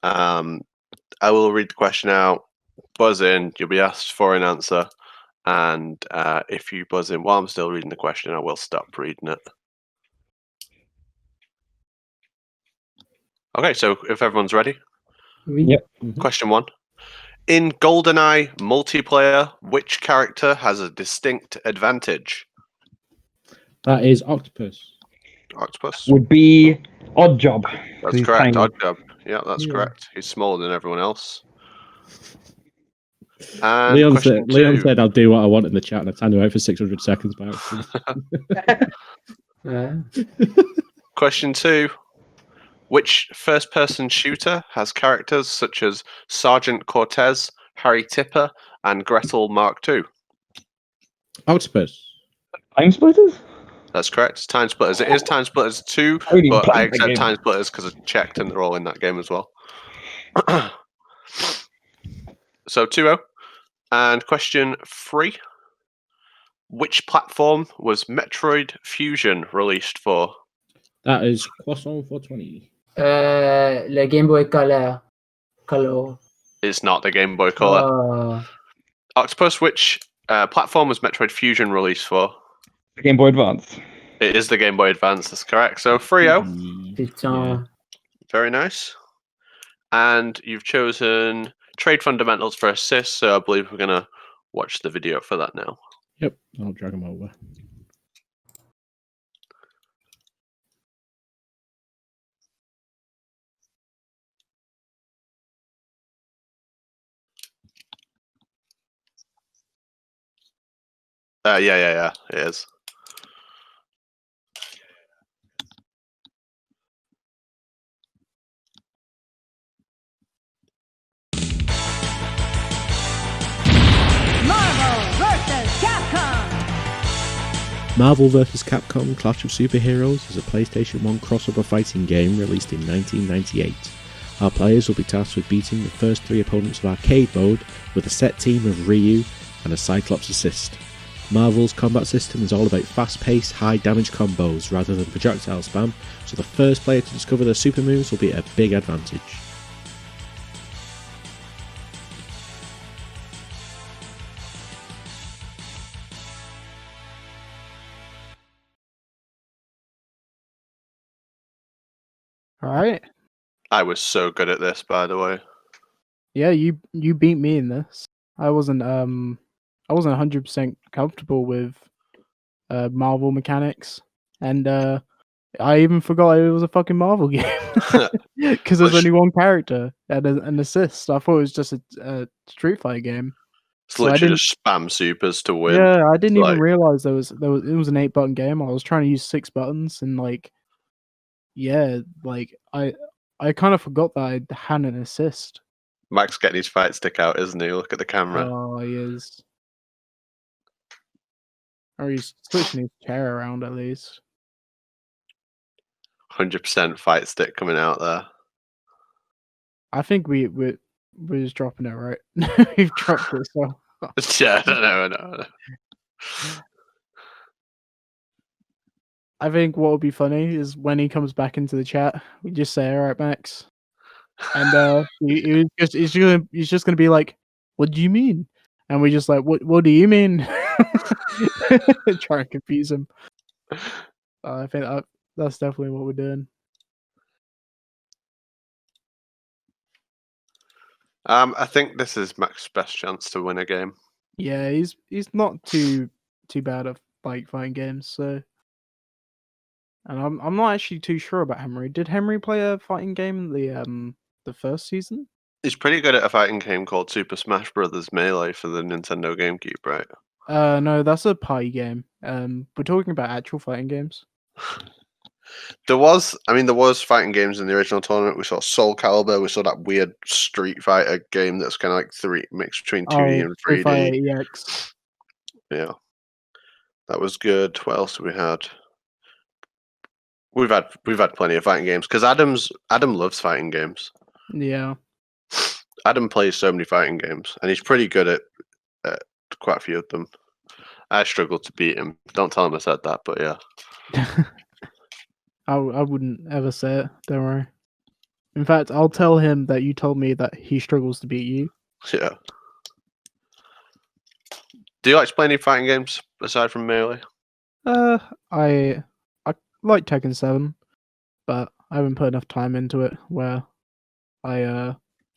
Speaker 3: I will read the question out. Buzz in. You'll be asked for an answer. And if you buzz in while I'm still reading the question, I will stop reading it. Okay, so if everyone's ready.
Speaker 5: Oui.
Speaker 4: Yep.
Speaker 3: Question 1. In GoldenEye multiplayer, which character has a distinct advantage?
Speaker 2: That is Octopus.
Speaker 3: Octopus?
Speaker 4: Would be Odd Job.
Speaker 3: That's
Speaker 4: he's
Speaker 3: correct.
Speaker 4: tiny.
Speaker 3: Odd job. Yeah, that's
Speaker 2: Yeah.
Speaker 3: correct. He's smaller than everyone else. And
Speaker 2: Leon
Speaker 3: question
Speaker 2: said, I'll do what I want in the chat, and I timed him out for 600 seconds by accident.
Speaker 3: Question 2. Which first-person shooter has characters such as Sergeant Cortez, Harry Tipper, and Gretel Mark II?
Speaker 2: Octopus.
Speaker 4: Time Splitters?
Speaker 3: That's correct. It's Time Splitters. It is Time Splitters 2,
Speaker 4: I haven't even
Speaker 3: but I
Speaker 4: played that
Speaker 3: accept
Speaker 4: game.
Speaker 3: Time Splitters because I checked and they're all in that game as well. So 2-0. And question 3. Which platform was Metroid Fusion released for?
Speaker 2: That is Croissant420.
Speaker 5: Le Game Boy Color.
Speaker 3: It's not the Game Boy Color.
Speaker 5: Oh,
Speaker 3: Octopus, which platform was Metroid Fusion released for?
Speaker 4: The Game Boy Advance.
Speaker 3: It is the Game Boy Advance, that's correct. So 3-0.
Speaker 5: putain.
Speaker 3: Very nice. And you've chosen Trade Fundamentals for Assist, so I believe we're going to watch the video for that now.
Speaker 2: Yep, I'll drag him over.
Speaker 3: Yeah. It is.
Speaker 2: Marvel vs. Capcom Clash of Superheroes is a PlayStation 1 crossover fighting game released in 1998. Our players will be tasked with beating the first 3 opponents of arcade mode with a set team of Ryu and a Cyclops assist. Marvel's combat system is all about fast-paced, high-damage combos rather than projectile spam, so the first player to discover their super moves will be at a big advantage.
Speaker 1: All right.
Speaker 3: I was so good at this, by the way.
Speaker 1: Yeah, you beat me in this. I wasn't 100% comfortable with Marvel mechanics, and I even forgot it was a fucking Marvel game because there's only one character and an assist. I thought it was just a Street Fighter game.
Speaker 3: It's
Speaker 1: So I
Speaker 3: literally
Speaker 1: didn't-
Speaker 3: just spam supers to win.
Speaker 1: Yeah, I didn't even
Speaker 3: Like-
Speaker 1: realize it was an 8-button game. I was trying to use 6 buttons and I kind of forgot that I had an assist.
Speaker 3: Max getting his fight stick out, isn't he? Look at the camera.
Speaker 1: Oh, he is. Or he's switching his chair around at least.
Speaker 3: 100% fight stick coming out there.
Speaker 1: I think we're just dropping it, right? We've dropped it, so
Speaker 3: Yeah, I know.
Speaker 1: I think what would be funny is when he comes back into the chat, we just say, "All right, Max," and he's just gonna be like, "What do you mean?" And we just like, "What do you mean?" Try and confuse him. I think that's definitely what we're doing.
Speaker 3: I think this is Max's best chance to win a game.
Speaker 1: Yeah, he's not too bad at fighting games, so. And I'm not actually too sure about Henry. Did Henry play a fighting game in the first season?
Speaker 3: He's pretty good at a fighting game called Super Smash Bros. Melee for the Nintendo GameCube, right?
Speaker 1: No, that's a party game. We're talking about actual fighting games.
Speaker 3: There was fighting games in the original tournament. We saw Soul Calibur. We saw that weird Street Fighter game that's kind of like mixed between 2D and 3D.
Speaker 1: Street Fighter EX.
Speaker 3: Yeah, that was good. What else have we had? We've had plenty of fighting games because Adam loves fighting games.
Speaker 1: Yeah.
Speaker 3: Adam plays so many fighting games, and he's pretty good at quite a few of them. I struggle to beat him. Don't tell him I said that, but yeah.
Speaker 1: I wouldn't ever say it. Don't worry. In fact, I'll tell him that you told me that he struggles to beat you.
Speaker 3: Yeah. Do you like to play any fighting games aside from Melee?
Speaker 1: I like Tekken 7, but I haven't put enough time into it where I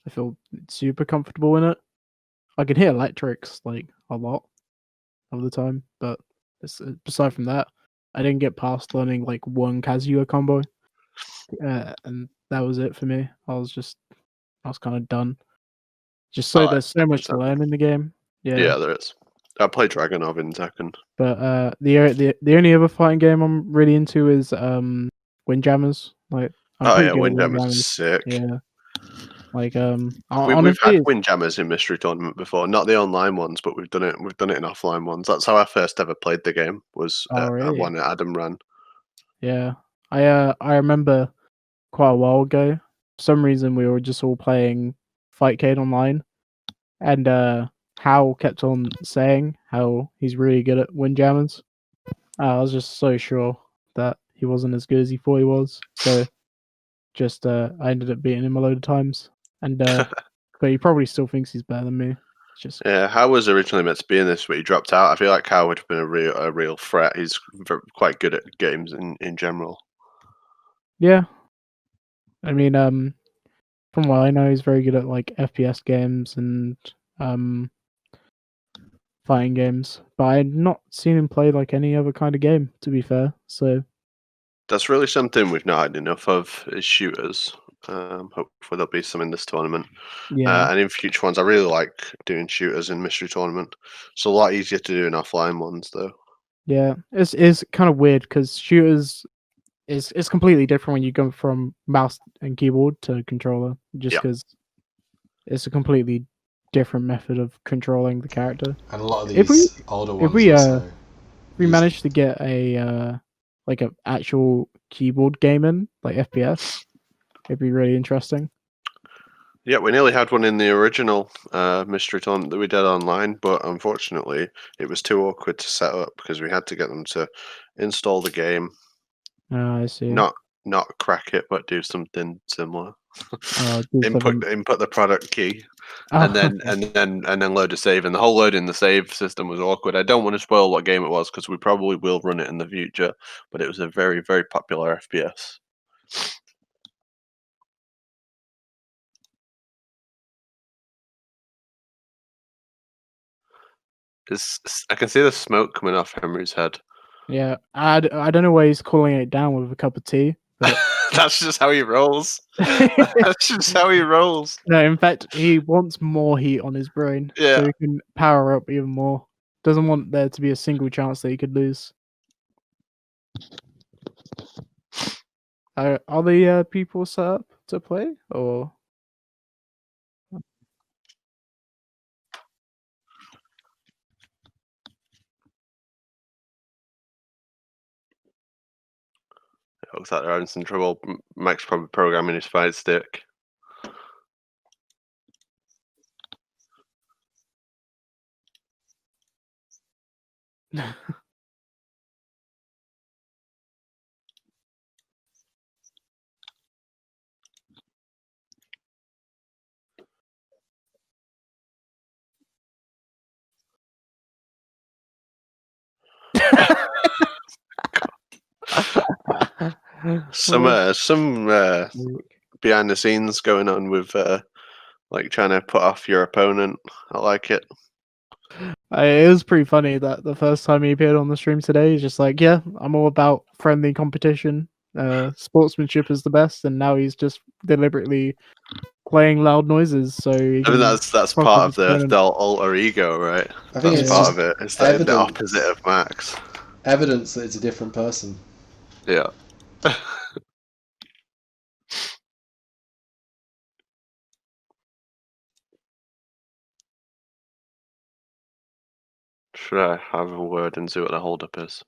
Speaker 1: feel super comfortable in it. I can hit electrics a lot of the time, but aside from that, I didn't get past learning one Kazuya combo, and that was it for me. I was kind of done. There's so much to learn in the game.
Speaker 3: Yeah, there is. I play Dragunov in Tekken.
Speaker 1: But the only other fighting game I'm really into is Windjammers.
Speaker 3: Windjammers is sick.
Speaker 1: Yeah.
Speaker 3: We've
Speaker 1: honestly,
Speaker 3: had Windjammers in Mystery Tournament before, not the online ones, but we've done it in offline ones. That's how I first ever played the game. Was
Speaker 1: really?
Speaker 3: one that Adam ran.
Speaker 1: Yeah, I remember quite a while ago. For some reason, we were just all playing Fightcade online, and Hal kept on saying how he's really good at Windjammers. I was just so sure that he wasn't as good as he thought he was. So, I ended up beating him a load of times, and but he probably still thinks he's better than me.
Speaker 3: Yeah, Hal was originally meant to be in this, but he dropped out. I feel like Hal would have been a real threat. He's quite good at games in general.
Speaker 1: Yeah, I mean, from what I know, he's very good at FPS games and fighting games. But I've not seen him play any other kind of game, to be fair. So
Speaker 3: that's really something we've not had enough of is shooters. Hopefully there'll be some in this tournament.
Speaker 1: Yeah,
Speaker 3: And in future ones, I really like doing shooters in mystery tournament. It's a lot easier to do in offline ones, though.
Speaker 1: yeah. It's kind of weird because shooters is completely different when you go from mouse and keyboard to controller, just
Speaker 3: Yeah.
Speaker 1: because it's a completely different method of controlling the character.
Speaker 7: And a lot of
Speaker 1: If
Speaker 7: these
Speaker 1: we-
Speaker 7: older
Speaker 1: if
Speaker 7: ones
Speaker 1: we,
Speaker 7: also.
Speaker 1: If we
Speaker 7: use-
Speaker 1: manage to get a like an actual keyboard game in, like FPS, it'd be really interesting.
Speaker 3: Yeah, we nearly had one in the original mystery tournament that we did online, but unfortunately, it was too awkward to set up because we had to get them to install the game,
Speaker 1: I see.
Speaker 3: not crack it, but do something similar.
Speaker 1: Do something-
Speaker 3: Input the product key,
Speaker 1: Oh,
Speaker 3: and then
Speaker 1: okay.
Speaker 3: and then load a save, and the whole loading the save system was awkward. I don't want to spoil what game it was because we probably will run it in the future, but it was a very, very popular FPS. I can see the smoke coming off Henry's head.
Speaker 1: Yeah, I don't know why he's cooling it down with a cup of tea. But...
Speaker 3: That's just how he rolls. That's just how he rolls.
Speaker 1: No, in fact, he wants more heat on his brain,
Speaker 3: Yeah.
Speaker 1: so he can power up even more. Doesn't want there to be a single chance that he could lose. Are the people set up to play, or?
Speaker 3: It looks like they're having some trouble. Mike's probably programming his fight stick. Some behind the scenes going on with like trying to put off your opponent. I like it.
Speaker 1: It was pretty funny that the first time he appeared on the stream today, he's just like, "Yeah, I'm all about friendly competition. Sportsmanship is the best," and now he's just deliberately playing loud noises. So
Speaker 3: I mean, that's part of the alter ego, right?
Speaker 9: I think
Speaker 3: That's
Speaker 9: it's
Speaker 3: part
Speaker 9: just
Speaker 3: of it. It's the
Speaker 9: evident.
Speaker 3: opposite of Max.
Speaker 9: Evidence that it's a different person.
Speaker 3: Yeah. Should I have a word and see what the holdup is?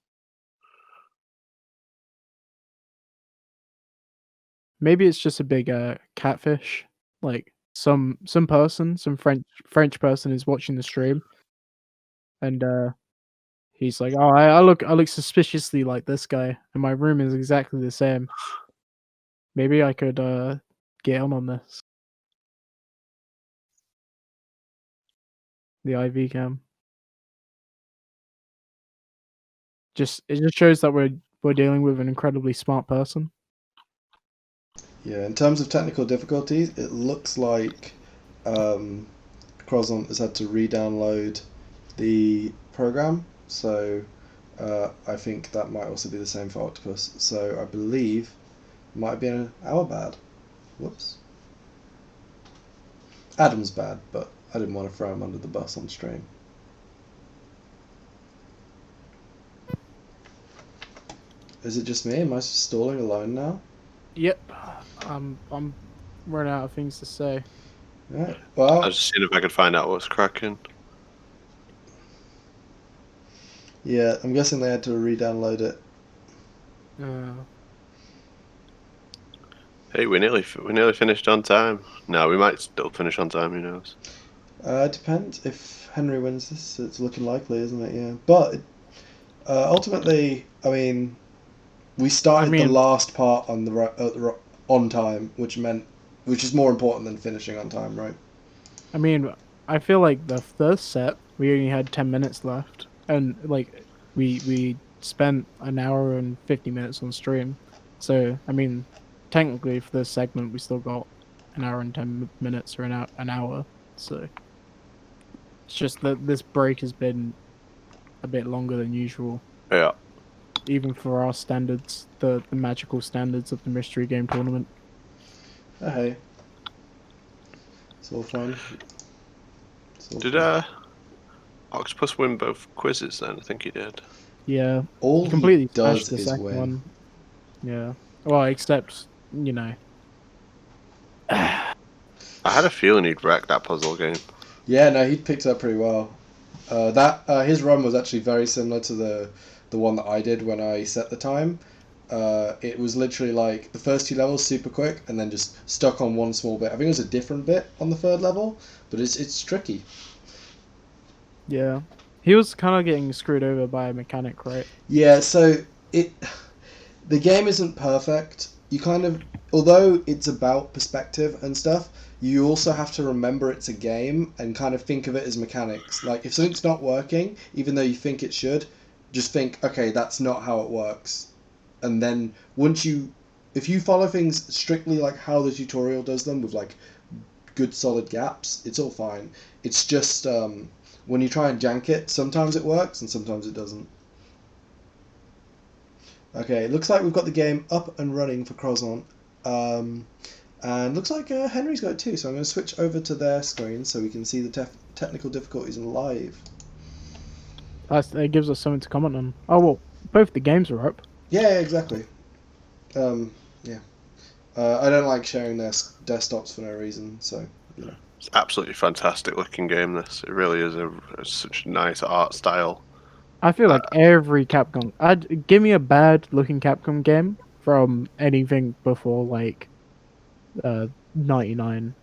Speaker 1: Maybe it's just a big catfish. Like some person, some French person is watching the stream, and he's like, "Oh, I look suspiciously like this guy, and my room is exactly the same. Maybe I could get on this." The IV cam. It just shows that we're dealing with an incredibly smart person.
Speaker 9: Yeah, in terms of technical difficulties, it looks like Croissant has had to re-download the program, so I think that might also be the same for Octopus. So I believe it might be an hour bad. Whoops. Adam's bad, but I didn't want to throw him under the bus on stream. Is it just me? Am I stalling alone now?
Speaker 1: Yep. I'm running out of things to say.
Speaker 9: Right. Well,
Speaker 3: I was just seeing if I could find out what's cracking.
Speaker 9: Yeah, I'm guessing they had to re-download it.
Speaker 3: Hey, we nearly finished on time. No, we might still finish on time. Who knows?
Speaker 9: It depends. If Henry wins this, it's looking likely, isn't it? Yeah. But ultimately, I mean, we started the last part on on time, which is more important than finishing on time, right?
Speaker 1: I mean, I feel like the first set we only had 10 minutes left, and like we spent an hour and 50 minutes on stream. So I mean, technically for this segment we still got an hour and 10 minutes or an hour. So it's just that this break has been a bit longer than usual.
Speaker 3: Yeah.
Speaker 1: Even for our standards, the magical standards of the mystery game tournament.
Speaker 9: Oh, hey. It's all fun.
Speaker 3: Did Octopus win both quizzes then? I think he did.
Speaker 1: Yeah.
Speaker 9: All
Speaker 1: He completely
Speaker 9: he does
Speaker 1: smashed the
Speaker 9: is
Speaker 1: second
Speaker 9: win.
Speaker 1: one. Yeah. Well, except, you know.
Speaker 3: I had a feeling he'd wreck that puzzle game.
Speaker 9: Yeah, no, he picked it up pretty well. His run was actually very similar to the one that I did when I set the time. It was literally like the first 2 levels super quick, and then just stuck on one small bit. I think it was a different bit on the 3rd level, but it's tricky.
Speaker 1: Yeah. He was kind of getting screwed over by a mechanic, right?
Speaker 9: Yeah, so the game isn't perfect. You kind of, although it's about perspective and stuff, you also have to remember it's a game and kind of think of it as mechanics. Like, if something's not working, even though you think it should, just think, okay, that's not how it works. And then if you follow things strictly like how the tutorial does them, with like good solid gaps, it's all fine. It's just when you try and jank it, sometimes it works and sometimes it doesn't. Okay, it looks like we've got the game up and running for Croissant. And looks like Henry's got it too, so I'm going to switch over to their screen so we can see the technical difficulties in live.
Speaker 1: It gives us something to comment on. Oh, well, both the games are up.
Speaker 9: Yeah, exactly. Yeah. I don't like sharing their desktops for no reason, so, you know.
Speaker 3: It's absolutely fantastic looking game, this. It really is such a nice art style.
Speaker 1: I feel like every Capcom... give me a bad looking Capcom game from anything before, like, 99.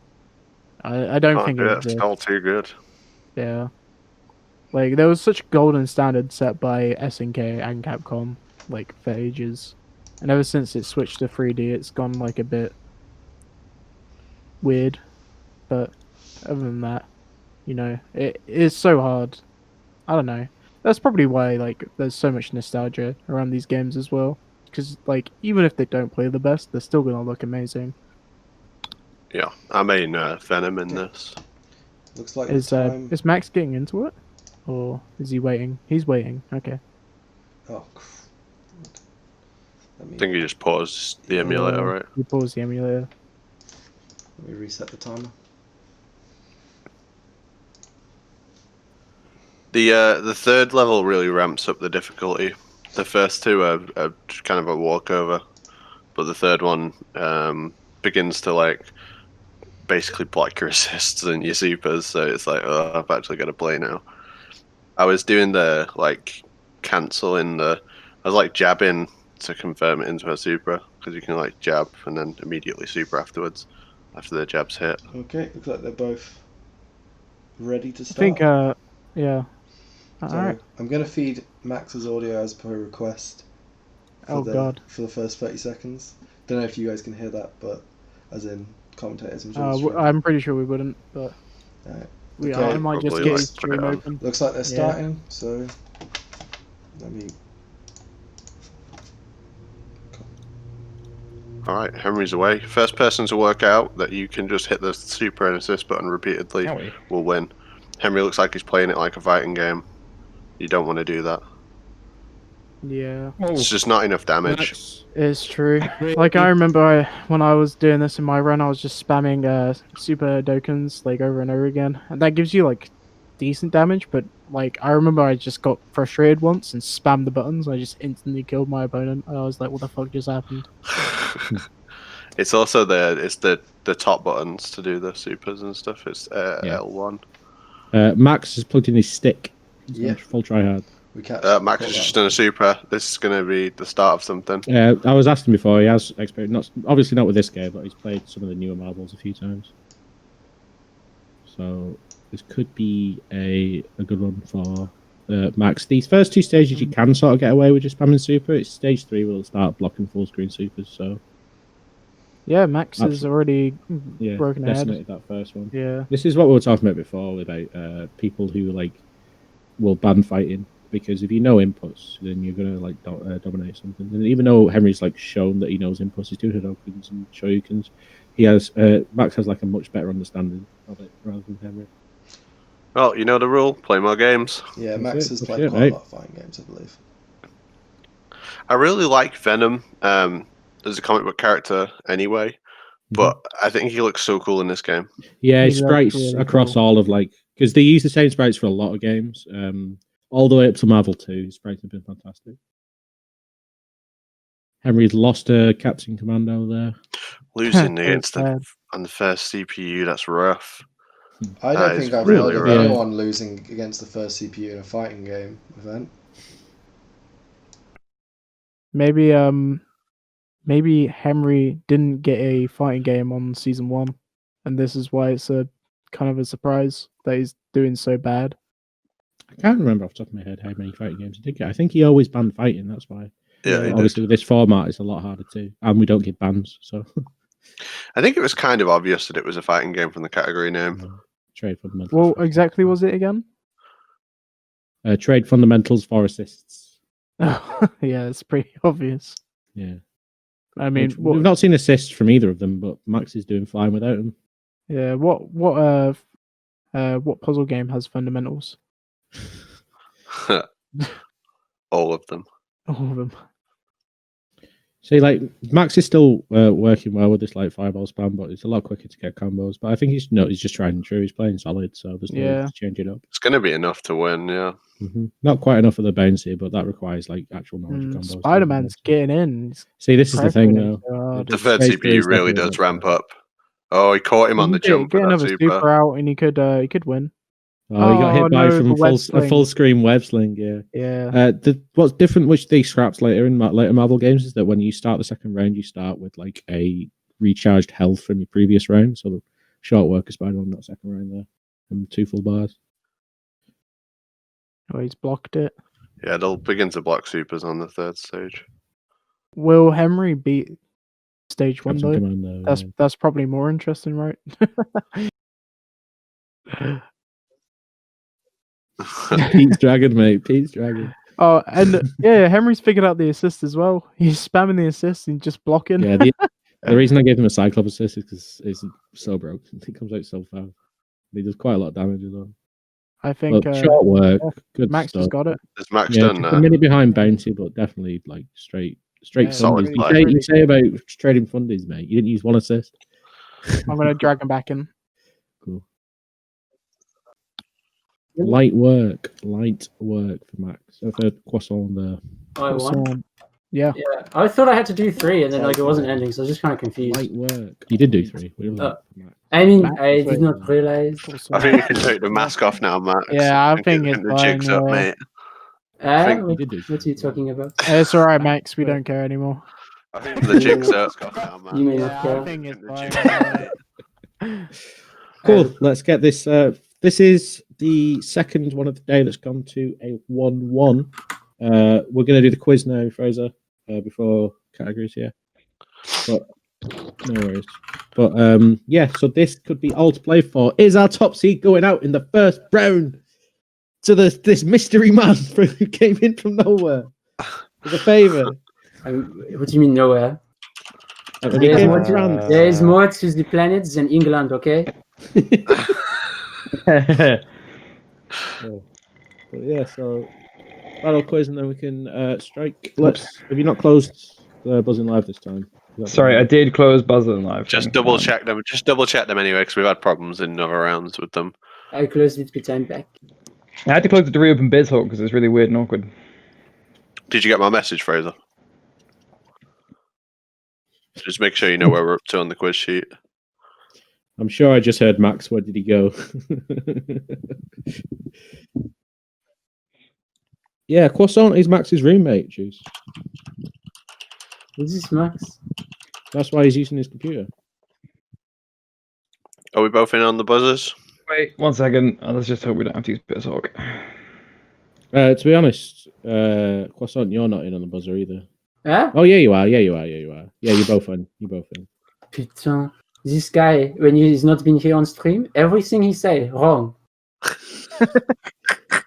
Speaker 1: I don't think
Speaker 3: it's all too good.
Speaker 1: Yeah. Like, there was such golden standard set by SNK and Capcom, like, for ages. And ever since it switched to 3D, it's gone, like, a bit weird. But other than that, you know, it is so hard. I don't know. That's probably why, like, there's so much nostalgia around these games as well. Because, like, even if they don't play the best, they're still gonna look amazing.
Speaker 3: Yeah, I mean Venom in this.
Speaker 9: Looks like
Speaker 1: is Max getting into it, or is he waiting? He's waiting. Okay.
Speaker 9: Oh.
Speaker 3: I think you just paused the emulator, right?
Speaker 1: You pause the emulator.
Speaker 9: Let me reset the timer.
Speaker 3: The 3rd level really ramps up the difficulty. The first 2 are kind of a walkover, but the 3rd one begins to like basically block your assists and your supers. So it's like, oh, I've actually got to play now. I was doing the like canceling I was like jabbing to confirm it into a super, because you can like jab and then immediately super afterwards after the jab's hit.
Speaker 9: Okay, looks like they're both ready to start.
Speaker 1: I think yeah.
Speaker 9: So
Speaker 1: Alright.
Speaker 9: I'm going to feed Max's audio as per request. For the first 30 seconds. Don't know if you guys can hear that, but as in commentators, I'm sure.
Speaker 1: I'm pretty sure we wouldn't, but I might just get his stream open.
Speaker 9: Looks like they're starting, so let me.
Speaker 3: Alright, Henry's away. First person to work out that you can just hit the super and assist button repeatedly will win. Henry looks like he's playing it like a fighting game. You don't want to do that.
Speaker 1: Yeah.
Speaker 3: It's just not enough damage.
Speaker 1: It's true. Like, I remember when I was doing this in my run, I was just spamming super dokens like over and over again. And that gives you like decent damage, but like I remember I just got frustrated once and spammed the buttons. I just instantly killed my opponent. And I was like, what the fuck just happened?
Speaker 3: It's also the top buttons to do the supers and stuff. It's L1.
Speaker 2: Max has plugged in his stick.
Speaker 9: Yeah.
Speaker 2: Full try hard.
Speaker 3: Max is just in a super. This is going to be the start of something.
Speaker 2: I was asking before. He has experience, obviously not with this game, but he's played some of the newer marbles a few times. So this could be a good one for Max. These first 2 stages you can sort of get away with just spamming super. It's stage 3 will start blocking full screen supers. So
Speaker 1: yeah, Max has already broken ahead.
Speaker 2: Decimated that first one.
Speaker 1: Yeah,
Speaker 2: this is what we were talking about before about people who like will ban fighting. Because if you know inputs, then you're gonna like dominate something. And even though Henry's like shown that he knows inputs, he's doing Hadokens and Shoryukens, he has Max has like a much better understanding of it rather than Henry.
Speaker 3: Well, you know the rule: play more games.
Speaker 9: Yeah, Max has played quite a lot of fighting games, I believe.
Speaker 3: I really like Venom as a comic book character anyway, but I think he looks so cool in this game.
Speaker 2: Yeah,
Speaker 1: He
Speaker 2: sprites
Speaker 1: looks really
Speaker 2: across
Speaker 1: cool.
Speaker 2: all of because they use the same sprites for a lot of games, all the way up to Marvel 2. Sprites have been fantastic. Henry's lost a Captain Commando there.
Speaker 3: Losing
Speaker 1: That's
Speaker 3: against
Speaker 1: bad.
Speaker 3: on the first CPU, that's rough.
Speaker 9: I
Speaker 3: That
Speaker 9: don't
Speaker 3: is
Speaker 9: think I've
Speaker 3: really
Speaker 9: heard of
Speaker 3: rough.
Speaker 9: anyone losing against the first CPU in a fighting game event.
Speaker 1: Maybe maybe Henry didn't get a fighting game on season 1, and this is why it's a kind of a surprise that he's doing so bad.
Speaker 2: I can't remember off the top of my head how many fighting games he did get. I think he always banned fighting. That's why.
Speaker 3: Yeah, he
Speaker 2: obviously
Speaker 3: did.
Speaker 2: with this format, it's a lot harder too, and we don't get bans. So
Speaker 3: I think it was kind of obvious that it was a fighting game from the category name.
Speaker 2: Trade fundamentals.
Speaker 1: What exactly was it again?
Speaker 2: Trade fundamentals for assists.
Speaker 1: Oh, yeah, it's pretty obvious.
Speaker 2: Yeah.
Speaker 1: I mean,
Speaker 2: we've not seen assists from either of them, but Max is doing fine without them.
Speaker 1: Yeah, what puzzle game has fundamentals?
Speaker 3: All of them.
Speaker 1: All of them.
Speaker 2: See, like Max is still working well with this like fireball spam, but it's a lot quicker to get combos. But I think he's just trying and true. He's playing solid, so there's no need to change it up.
Speaker 3: It's going to be enough to win, yeah.
Speaker 2: Not quite enough of the bouncy, but that requires like actual knowledge of combos.
Speaker 1: Spider-Man's getting in.
Speaker 2: See, this is the thing though.
Speaker 3: The third CPU really does ramp up. Oh, he caught him on the jump.
Speaker 1: Get another super out, and he could win.
Speaker 2: Oh, he got hit by from a full screen web sling. Yeah,
Speaker 1: yeah.
Speaker 2: What's different, which they scrapped later in later Marvel games, is that when you start the second round, you start with like a recharged health from your previous round. So the short work of Spider-Man that second round there, and 2 full bars.
Speaker 1: Oh, he's blocked it.
Speaker 3: Yeah, they'll begin to block supers on the third stage.
Speaker 1: Will Henry beat stage 1 though?
Speaker 2: Commando,
Speaker 1: that's probably more interesting, right?
Speaker 2: Pete's Dragon, mate. Pete's Dragon.
Speaker 1: Oh, and yeah, Henry's figured out the assist as well. He's spamming the assist and just blocking.
Speaker 2: Yeah, the reason I gave him a Cyclops assist is because it's so broken. It comes out so fast. He does quite a lot of damage as well.
Speaker 1: I think
Speaker 2: short work, good
Speaker 1: Max
Speaker 2: stuff.
Speaker 1: has got it.
Speaker 3: Is Max done that?
Speaker 2: A minute behind bounty, but definitely like straight
Speaker 3: solid
Speaker 2: fundies.
Speaker 3: play.
Speaker 2: You say about trading fundies, mate. You didn't use 1 assist.
Speaker 1: I'm gonna drag him back in.
Speaker 2: Cool. Light work for Max. So for Croissant there.
Speaker 5: I won.
Speaker 1: Yeah.
Speaker 5: Yeah. I thought I had to do 3, and then like it wasn't ending, so I was just kind of confused.
Speaker 2: Light work. You did do 3.
Speaker 5: I mean, I did not realize.
Speaker 3: I think you can take the mask off now, Max.
Speaker 1: Yeah, I think it's
Speaker 3: the jig's up, mate.
Speaker 5: What are you talking about?
Speaker 1: It's alright, Max. We don't care anymore.
Speaker 3: I think the jig's up.
Speaker 5: You may not care.
Speaker 1: I think it's fine.
Speaker 2: Cool. Let's get this. This is the second one of the day that's gone to a 1-1. We're going to do the quiz now, Fraser, before categories here. But no worries. But yeah, so this could be all to play for. Is our top seed going out in the first round to this mystery man who came in from nowhere? As a favour.
Speaker 5: What do you mean nowhere?
Speaker 2: There
Speaker 5: is more to the planet than England, okay?
Speaker 2: But yeah, so final quiz and then we can strike. Have you not closed the Buzzing Live this time?
Speaker 4: Sorry, I did close Buzzing Live.
Speaker 3: Just double check them. Just double check them anyway, because we've had problems in other rounds with them.
Speaker 5: I closed it with time back.
Speaker 4: I had to close it to reopen BizHawk because it's really weird and awkward.
Speaker 3: Did you get my message, Fraser? Just make sure you know where we're up to on the quiz sheet.
Speaker 2: I'm sure I just heard Max. Where did he go? Yeah, Croissant is Max's roommate, Juice.
Speaker 5: Is this Max?
Speaker 2: That's why he's using his computer.
Speaker 3: Are we both in on the buzzers?
Speaker 4: Wait 1 second. Let's just hope we don't have to use BizHawk.
Speaker 2: To be honest, Croissant, you're not in on the buzzer either.
Speaker 5: Huh?
Speaker 2: Oh, yeah, you are. Yeah, you are. Yeah, you're both in.
Speaker 5: Putain. This guy, when he's not been here on stream, everything he say wrong.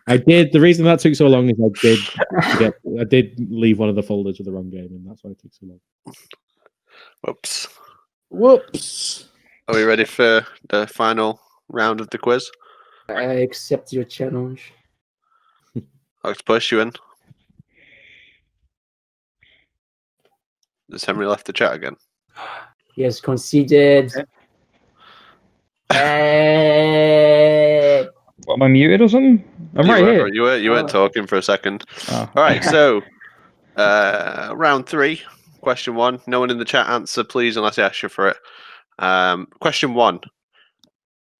Speaker 2: I did. The reason that took so long is I did leave one of the folders with the wrong game, and that's why it took so long. Whoops.
Speaker 3: Are we ready for the final round of the quiz?
Speaker 5: I accept your challenge.
Speaker 3: Octopus, you in? Has Henry left the chat again?
Speaker 5: He has conceded. Hey!
Speaker 4: What, am I muted or something? I'm right here.
Speaker 3: You weren't talking for a second.
Speaker 4: Oh.
Speaker 3: All right, so round 3, question 1. No one in the chat answer, please, unless I ask you for it. Question 1.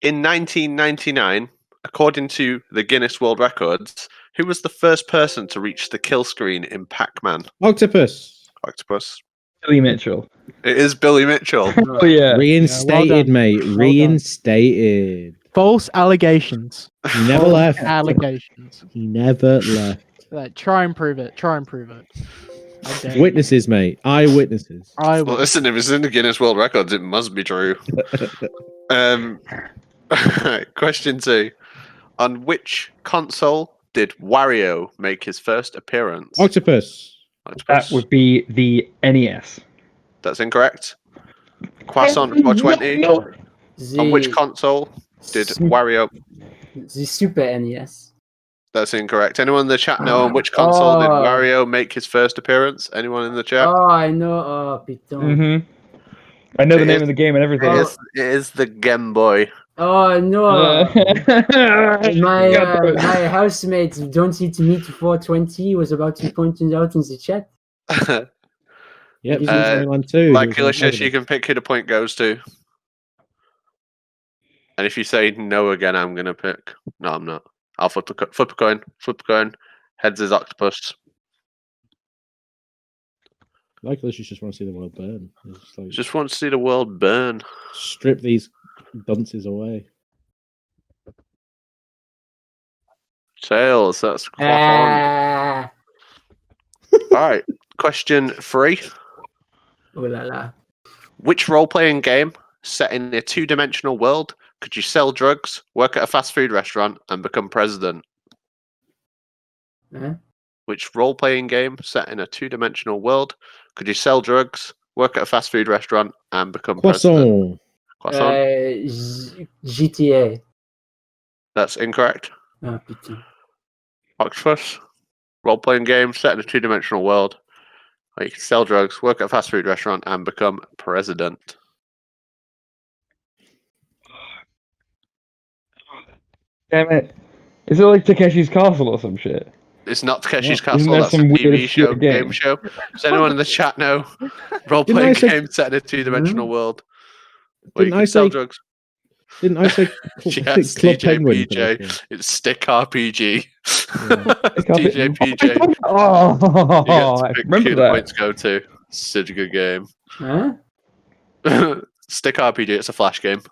Speaker 3: In 1999, according to the Guinness World Records, who was the first person to reach the kill screen in Pac-Man?
Speaker 2: Octopus.
Speaker 3: Octopus.
Speaker 4: Billy Mitchell.
Speaker 3: It is Billy Mitchell.
Speaker 4: Oh yeah.
Speaker 2: Reinstated,
Speaker 1: done.
Speaker 2: mate.
Speaker 1: Well done.
Speaker 2: Reinstated.
Speaker 1: False allegations.
Speaker 2: He never left.
Speaker 1: Allegations.
Speaker 2: He never left.
Speaker 1: Try and prove it. Try and prove it. I dare you.
Speaker 2: Witnesses, mate. Eyewitnesses.
Speaker 1: I
Speaker 3: Well,
Speaker 1: will.
Speaker 3: listen, if it's in the Guinness World Records, it must be true. Question 2. On which console did Wario make his first appearance?
Speaker 2: Octopus.
Speaker 4: That would be the NES.
Speaker 3: That's incorrect. Croissant420. On which console did Wario?
Speaker 5: The Super NES.
Speaker 3: That's incorrect. Anyone in the chat know on which console did Wario make his first appearance? Anyone in the chat?
Speaker 5: Oh, I know. Oh, putain.
Speaker 4: I know the name of the game and everything.
Speaker 3: It is the Game Boy.
Speaker 5: Oh no! My housemate, don't eat meat 420, was about to point it out in the chat.
Speaker 2: Yep.
Speaker 3: Like Delicious, you can pick who the point goes to. And if you say no again, I'm gonna pick. No, I'm not. I'll flip a coin. Flip a coin. Heads is Octopus.
Speaker 2: Like Delicious just want to see the world burn.
Speaker 3: Just want to see the world burn.
Speaker 2: Strip these dunces away.
Speaker 3: Tails, that's Croissant. Alright, question 3.
Speaker 5: Oh la la.
Speaker 3: Which role-playing game set in a 2-dimensional world could you sell drugs, work at a fast food restaurant, and become president? Which role-playing game set in a 2-dimensional world could you sell drugs, work at a fast food restaurant, and become president?
Speaker 5: GTA.
Speaker 3: That's incorrect.
Speaker 5: Oh, putain.
Speaker 3: Octopus. Role-playing game set in a 2-dimensional world where you can sell drugs, work at a fast food restaurant, and become president.
Speaker 4: Damn it. Is it like Takeshi's Castle or some shit?
Speaker 3: It's not Takeshi's
Speaker 4: Isn't
Speaker 3: Castle,
Speaker 4: there
Speaker 3: that's a
Speaker 4: some weird
Speaker 3: TV show,
Speaker 4: obscure
Speaker 3: game show. Does anyone in the chat know? Role-playing game set in a 2-dimensional world where you can sell drugs.
Speaker 2: Didn't I say
Speaker 3: yes,
Speaker 2: Club
Speaker 3: DJ
Speaker 2: Penguin?
Speaker 3: PJ. It's Stick RPG.
Speaker 2: Yeah.
Speaker 3: DJ PJ.
Speaker 4: Oh, I remember
Speaker 3: who
Speaker 4: that.
Speaker 3: the points go to. Such a good game.
Speaker 5: Huh?
Speaker 3: Stick RPG, it's a flash game.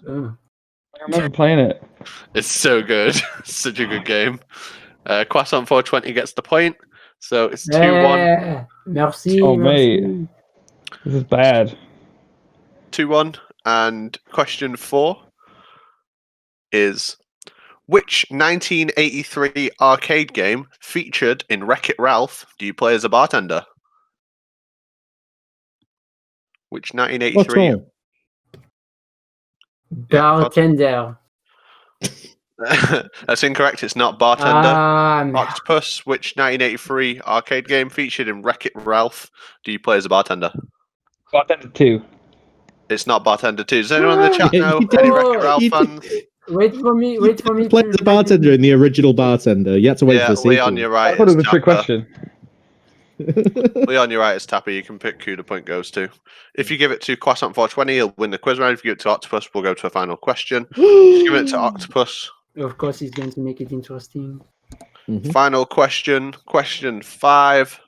Speaker 5: Oh.
Speaker 4: I remember playing it.
Speaker 3: It's so good. Such a good game. Croissant420 gets the point. So it's 2-1.
Speaker 5: Merci.
Speaker 4: Oh,
Speaker 5: merci.
Speaker 4: mate. This is bad.
Speaker 3: 2-1. And question 4 is, which 1983 arcade game featured in Wreck-It Ralph do you play as a bartender? Which 1983?
Speaker 5: Bartender.
Speaker 3: That's incorrect. It's not bartender. Octopus. Which 1983 arcade game featured in Wreck-It Ralph do you play as a bartender?
Speaker 4: Bartender 2.
Speaker 3: It's not Bartender 2. Does anyone in the chat know any Wreck-It Ralph fans?
Speaker 5: Wait for me.
Speaker 2: Play the bartender in the original Bartender. You had to wait for the sequel.
Speaker 3: Leon, you're right.
Speaker 4: I thought it was a trick question.
Speaker 3: Leon, you're right. It's Tapper. You can pick who the point goes to. If you give it to Croissant420, he'll win the quiz round. If you give it to Octopus, we'll go to a final question. Just give it to Octopus.
Speaker 5: Of course, he's going to make it interesting.
Speaker 3: Final question. Question 5.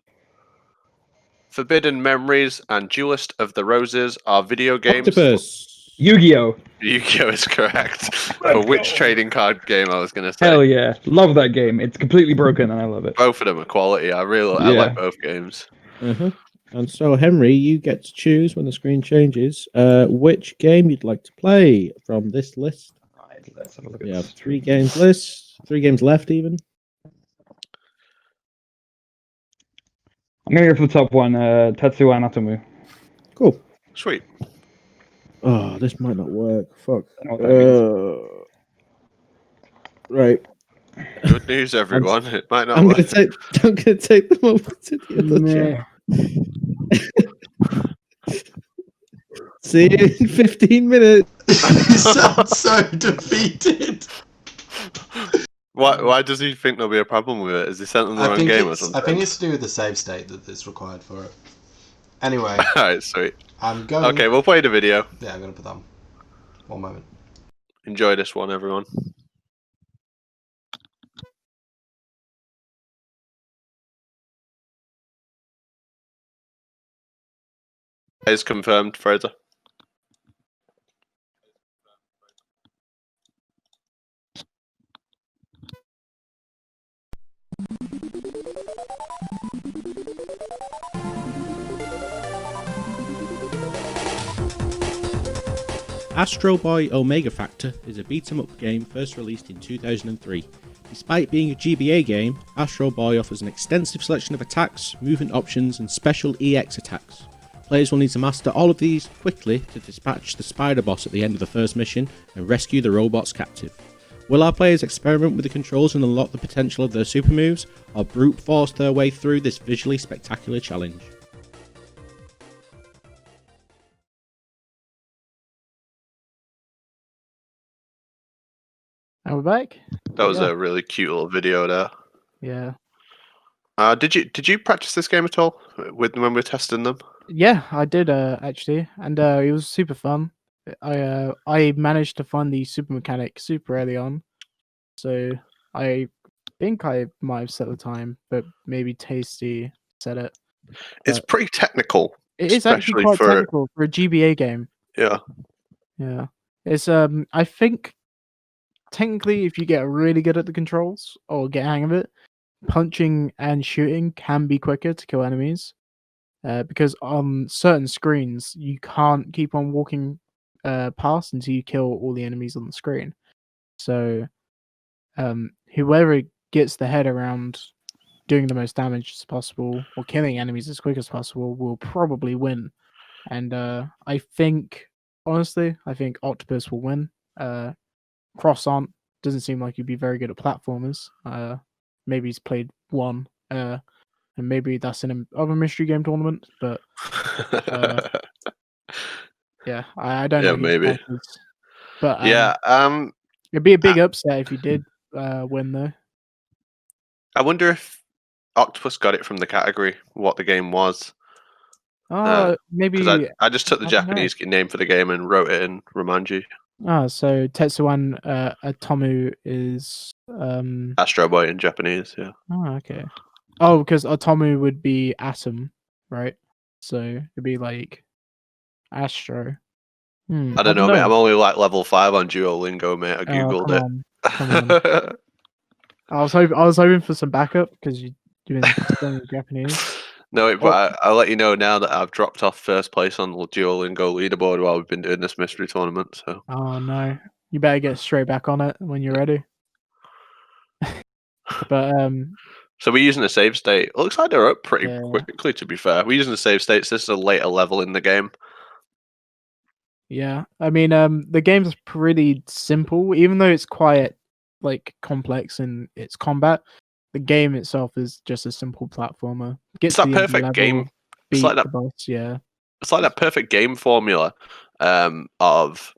Speaker 3: Forbidden Memories and Duelist of the Roses are video games.
Speaker 2: Octopus.
Speaker 4: Yu-Gi-Oh!
Speaker 3: Yu-Gi-Oh is correct. For which trading card game I was going to say.
Speaker 4: Hell yeah. Love that game. It's completely broken and I love it.
Speaker 3: Both of them are quality. I like both games.
Speaker 2: And so, Henry, you get to choose when the screen changes which game you'd like to play from this list.
Speaker 4: Right, let's have a look at
Speaker 2: We have
Speaker 4: this.
Speaker 2: 3 games list, 3 games left even.
Speaker 4: I'm going to go for the top one, Tetsuya Anatomu.
Speaker 2: Cool.
Speaker 3: Sweet.
Speaker 2: Oh, this might not work. Fuck.
Speaker 4: I know what that means.
Speaker 2: Right.
Speaker 3: Good news, everyone. It might not
Speaker 2: I'm
Speaker 3: work.
Speaker 2: gonna take them over to the other chat. See you in 15 minutes.
Speaker 7: You sound so defeated.
Speaker 3: Why does he think there'll be a problem with it? Has he sent them the wrong game or something?
Speaker 7: I think it's to do with the save state that is required for it. Anyway.
Speaker 3: Alright, sweet.
Speaker 7: I'm going.
Speaker 3: Okay, we'll play the video.
Speaker 7: Yeah, I'm going to put that on. One moment.
Speaker 3: Enjoy this one, everyone. Is confirmed, Fraser.
Speaker 2: Astro Boy Omega Factor is a beat-em-up game first released in 2003. Despite being a GBA game, Astro Boy offers an extensive selection of attacks, movement options, and special EX attacks. Players will need to master all of these quickly to dispatch the spider boss at the end of the first mission and rescue the robots captive. Will our players experiment with the controls and unlock the potential of their super moves, or brute force their way through this visually spectacular challenge?
Speaker 1: And we're back.
Speaker 3: That was a really cute little video there.
Speaker 1: Yeah.
Speaker 3: Did you practice this game at all when we were testing them?
Speaker 1: Yeah, I did actually, and it was super fun. I managed to find the super mechanic super early on, so I think I might have set the time, but maybe Tasty set it.
Speaker 3: It's pretty technical.
Speaker 1: It is actually quite technical for a GBA game.
Speaker 3: Yeah.
Speaker 1: Yeah. It's I think technically if you get really good at the controls or get a hang of it, punching and shooting can be quicker to kill enemies. Because on certain screens you can't keep on walking past until you kill all the enemies on the screen. So whoever gets the head around doing the most damage as possible or killing enemies as quick as possible will probably win. And I think Octopus will win. Croissant doesn't seem like he'd be very good at platformers. Maybe he's played one, and maybe that's in another mystery game tournament. But yeah, I don't know.
Speaker 3: Yeah, maybe.
Speaker 1: But
Speaker 3: yeah,
Speaker 1: it'd be a big upset if he did win, though.
Speaker 3: I wonder if Octopus got it from the category, what the game was.
Speaker 1: Maybe.
Speaker 3: Because I just took the Japanese name for the game and wrote it in Romanji.
Speaker 1: So Tetsuwan Atomu is
Speaker 3: Astro Boy in Japanese, yeah.
Speaker 1: Oh, okay. Oh, because Atomu would be atom, right? So it'd be like Astro.
Speaker 3: I don't know, mate. I'm only like level 5 on Duolingo, mate. I googled it.
Speaker 1: Come on. I was hoping for some backup because you've been studying Japanese.
Speaker 3: No, but I'll let you know now that I've dropped off first place on the Duolingo leaderboard while we've been doing this mystery tournament. So.
Speaker 1: Oh no, you better get straight back on it when you're ready. But
Speaker 3: so we're using a save state. It looks like they're up pretty quickly. To be fair, we're using the save states. This is a later level in the game.
Speaker 1: Yeah, I mean, the game's pretty simple, even though it's quite like complex in its combat. The game itself is just a simple platformer.
Speaker 3: It's that perfect game. It's like that.
Speaker 1: Boss, yeah.
Speaker 3: It's like that perfect game formula of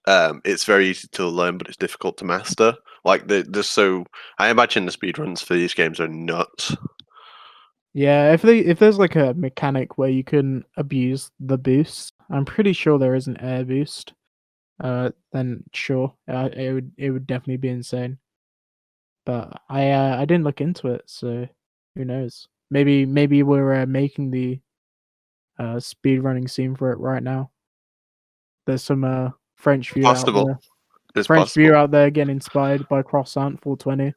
Speaker 3: it's very easy to learn, but it's difficult to master. Like I imagine the speedruns for these games are nuts.
Speaker 1: Yeah, if there's like a mechanic where you can abuse the boost, I'm pretty sure there is an air boost. Then sure, it would definitely be insane. But I didn't look into it, so who knows? Maybe we're making the speedrunning scene for it right now. There's some French viewer out there.
Speaker 3: It's
Speaker 1: French
Speaker 3: possible.
Speaker 1: viewer out there getting inspired by Croissant420.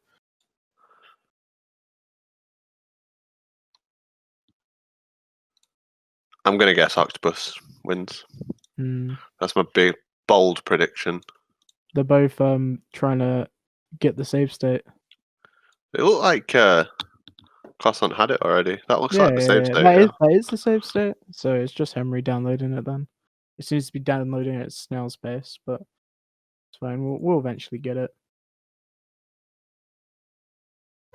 Speaker 3: I'm gonna guess Octopus wins. That's my big bold prediction.
Speaker 1: They're both trying to get the save state.
Speaker 3: It looked like Croissant had it already. That looks like the save state.
Speaker 1: That is the save state. So it's just Henry downloading it then. It seems to be downloading it at snail's pace, but it's fine. We'll eventually get it.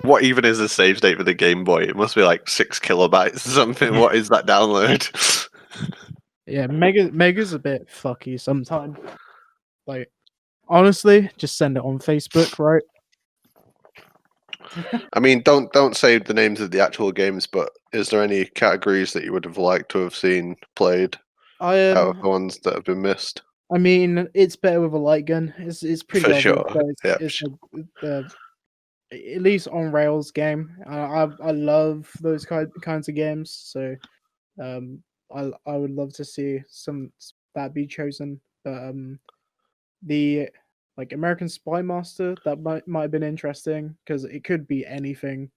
Speaker 3: What even is the save state for the Game Boy? It must be like 6 kilobytes or something. What is that download?
Speaker 1: Yeah, Mega's a bit fucky sometimes. Like, honestly, just send it on Facebook, right?
Speaker 3: I mean, don't say the names of the actual games, but is there any categories that you would have liked to have seen played out of the ones that have been missed?
Speaker 1: I mean, it's better with a light gun. It's pretty
Speaker 3: For
Speaker 1: obvious,
Speaker 3: sure.
Speaker 1: but
Speaker 3: Yeah,
Speaker 1: it's at least on rails game. I love those kinds of games, so I would love to see some that be chosen. But the like American Spy Master, that might have been interesting because it could be anything.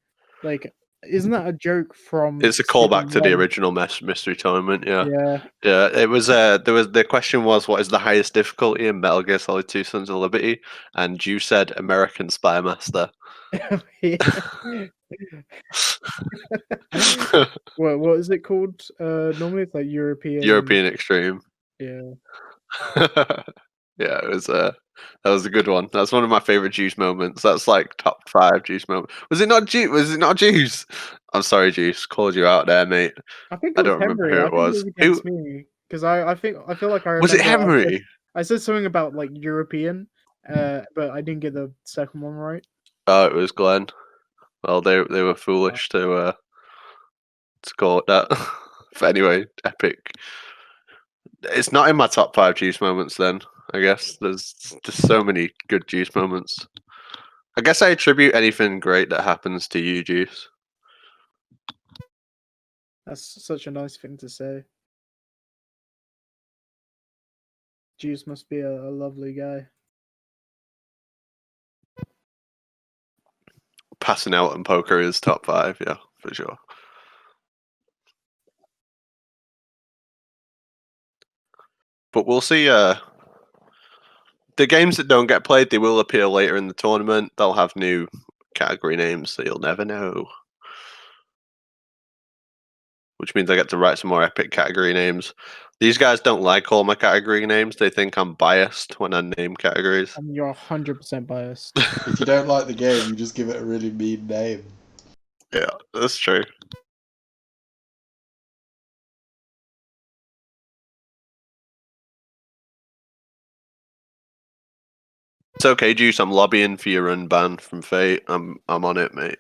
Speaker 1: Like, isn't that a joke from?
Speaker 3: it's a callback to the original mystery tournament. Yeah,
Speaker 1: Yeah.
Speaker 3: yeah. It was. The question was, what is the highest difficulty in Metal Gear Solid 2: Sons of Liberty? And you said American Spy Master.
Speaker 1: What is it called? Normally it's like
Speaker 3: European Extreme.
Speaker 1: Yeah.
Speaker 3: Yeah, it was that was a good one. That's one of my favorite Juice moments. That's like top 5 Juice moment. Was it not Juice? Was it not Juice? I'm sorry, Juice. Called you out there, mate.
Speaker 1: I think
Speaker 3: I
Speaker 1: it was
Speaker 3: don't remember
Speaker 1: Henry.
Speaker 3: who
Speaker 1: I
Speaker 3: it
Speaker 1: think it
Speaker 3: was.
Speaker 1: was against me because I feel like I remember.
Speaker 3: Was it Henry?
Speaker 1: I said something about like European, but I didn't get the second one right.
Speaker 3: Oh, it was Glenn. Well, they were foolish to call it that. But anyway, epic. It's not in my top 5 Juice moments. Then I guess there's just so many good Juice moments. I guess I attribute anything great that happens to you, Juice.
Speaker 1: That's such a nice thing to say. Juice must be a lovely guy.
Speaker 3: Passing out and poker is top 5, yeah, for sure. But we'll see. The games that don't get played, they will appear later in the tournament. They'll have new category names, so you'll never know. Which means I get to write some more epic category names. These guys don't like all my category names. They think I'm biased when I name categories.
Speaker 1: And you're 100% biased.
Speaker 9: If you don't like the game, you just give it a really mean name.
Speaker 3: Yeah, that's true. It's okay, Juice. I'm lobbying for your unban from Fate. I'm on it, mate.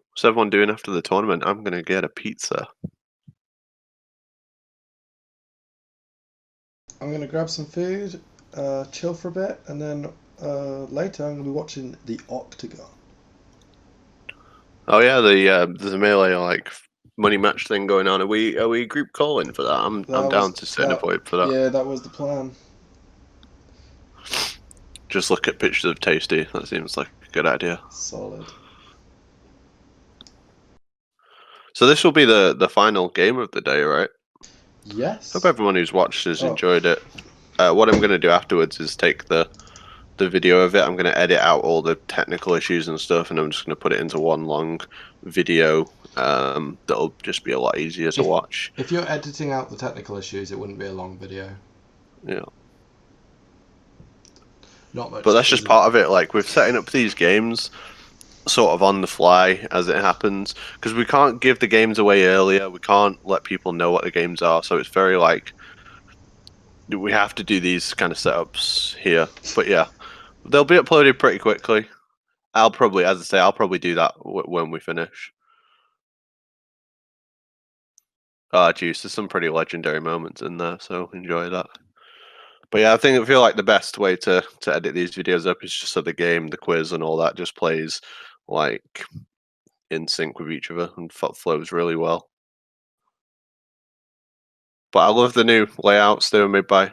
Speaker 3: What's everyone doing after the tournament? I'm gonna get a pizza.
Speaker 9: I'm gonna grab some food, chill for a bit, and then later I'm gonna be watching the Octagon.
Speaker 3: Oh yeah, there's a Melee like money match thing going on. Are we group calling for that? I'm down to set a void for that.
Speaker 9: Yeah, that was the plan.
Speaker 3: Just look at pictures of Tasty. That seems like a good idea.
Speaker 9: Solid.
Speaker 3: So this will be the final game of the day, right?
Speaker 9: Yes.
Speaker 3: Hope everyone who's watched has enjoyed it. What I'm going to do afterwards is take the video of it. I'm going to edit out all the technical issues and stuff, and I'm just going to put it into one long video that'll just be a lot easier to watch.
Speaker 7: If you're editing out the technical issues, it wouldn't be a long video.
Speaker 3: Yeah.
Speaker 7: Not much.
Speaker 3: But that's just part of it. Like, we're setting up these games sort of on the fly as it happens, because we can't give the games away earlier. We can't let people know what the games are. So it's very like we have to do these kind of setups here. But yeah, they'll be uploaded pretty quickly. I'll probably, as I say, I'll probably do that when we finish. Juice, there's some pretty legendary moments in there, so enjoy that. But yeah, I feel like the best way to edit these videos up is just so the game, the quiz, and all that just plays like in sync with each other and flows really well. But I love the new layouts they were made by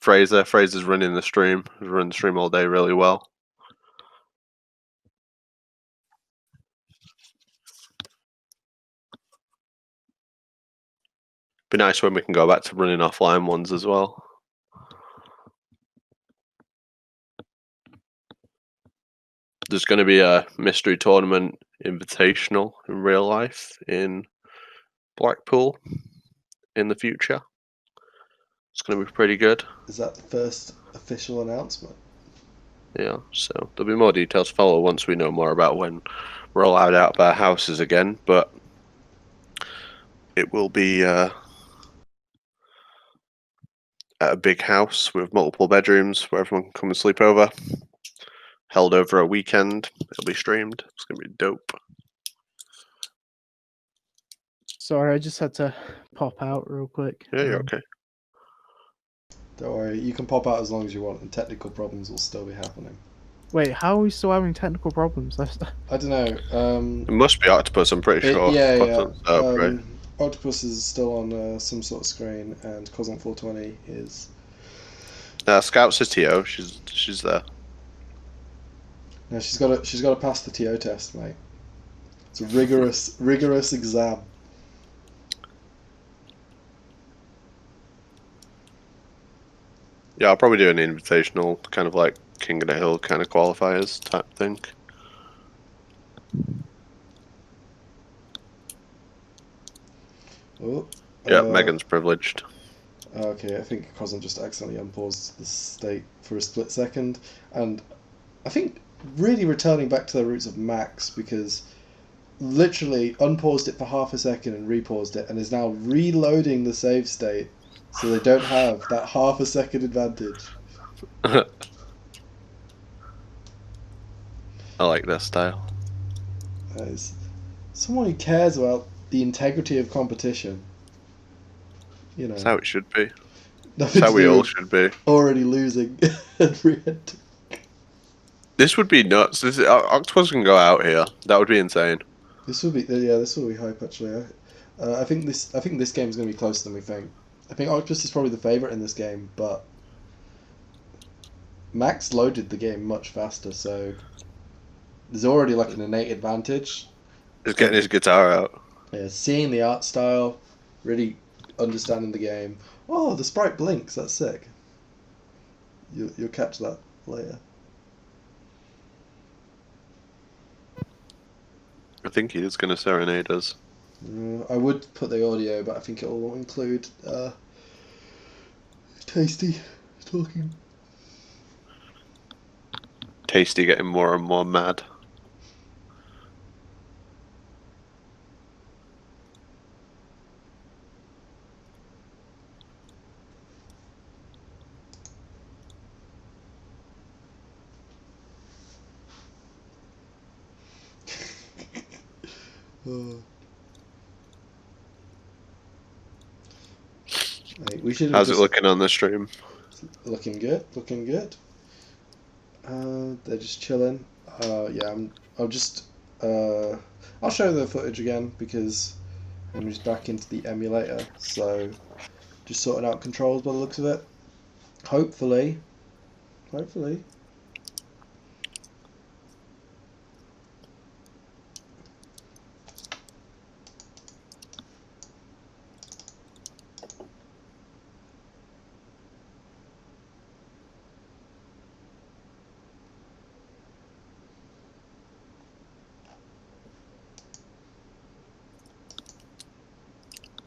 Speaker 3: Fraser. Fraser's running the stream. He's run the stream all day really well. Be nice when we can go back to running offline ones as well. There's going to be a mystery tournament invitational in real life in Blackpool in the future. It's going to be pretty good.
Speaker 9: Is that the first official announcement?
Speaker 3: Yeah, so there'll be more details to follow once we know more about when we're allowed out of our houses again, but it will be at a big house with multiple bedrooms where everyone can come and sleep over. Held over a weekend. It'll be streamed. It's going to be dope.
Speaker 1: Sorry, I just had to pop out real quick.
Speaker 3: Yeah, you're okay.
Speaker 9: Don't worry, you can pop out as long as you want, and technical problems will still be happening.
Speaker 1: Wait, how are we still having technical problems?
Speaker 9: I don't know.
Speaker 3: It must be Octopus, I'm pretty sure.
Speaker 9: Yeah. Octopus is still on some sort of screen, and Croissant420 is.
Speaker 3: Scouts is TO. She's there.
Speaker 9: No, she's got to pass the TO test, mate. It's a rigorous exam.
Speaker 3: Yeah, I'll probably do an invitational, kind of like King of the Hill kind of qualifiers type thing.
Speaker 9: Oh,
Speaker 3: yeah, Megan's privileged.
Speaker 9: Okay, I think Croissant just accidentally unpaused the state for a split second, and I think really returning back to the roots of Max, because literally unpaused it for half a second and repaused it, and is now reloading the save state, so they don't have that half a second advantage.
Speaker 3: I like their style.
Speaker 9: That is someone who cares about the integrity of competition. You know,
Speaker 3: that's how it should be. That's how we all should be.
Speaker 9: Already losing every end.
Speaker 3: This would be nuts. Octopus can go out here. That would be insane.
Speaker 9: This will be hype actually. I think this game is going to be closer than we think. I think Octopus is probably the favorite in this game, but Max loaded the game much faster, so there's already like an innate advantage.
Speaker 3: He's getting his guitar out.
Speaker 9: Yeah, seeing the art style, really understanding the game. Oh, the sprite blinks. That's sick. You'll catch that later.
Speaker 3: I think he is going to serenade us.
Speaker 9: I would put the audio, but I think it will include Tasty talking.
Speaker 3: Tasty getting more and more mad.
Speaker 9: We should.
Speaker 3: How's it looking on the stream?
Speaker 9: Looking good. Looking good. They're just chilling. Yeah, I'll just. I'll show the footage again because I'm just back into the emulator. So, just sorting out controls by the looks of it. Hopefully.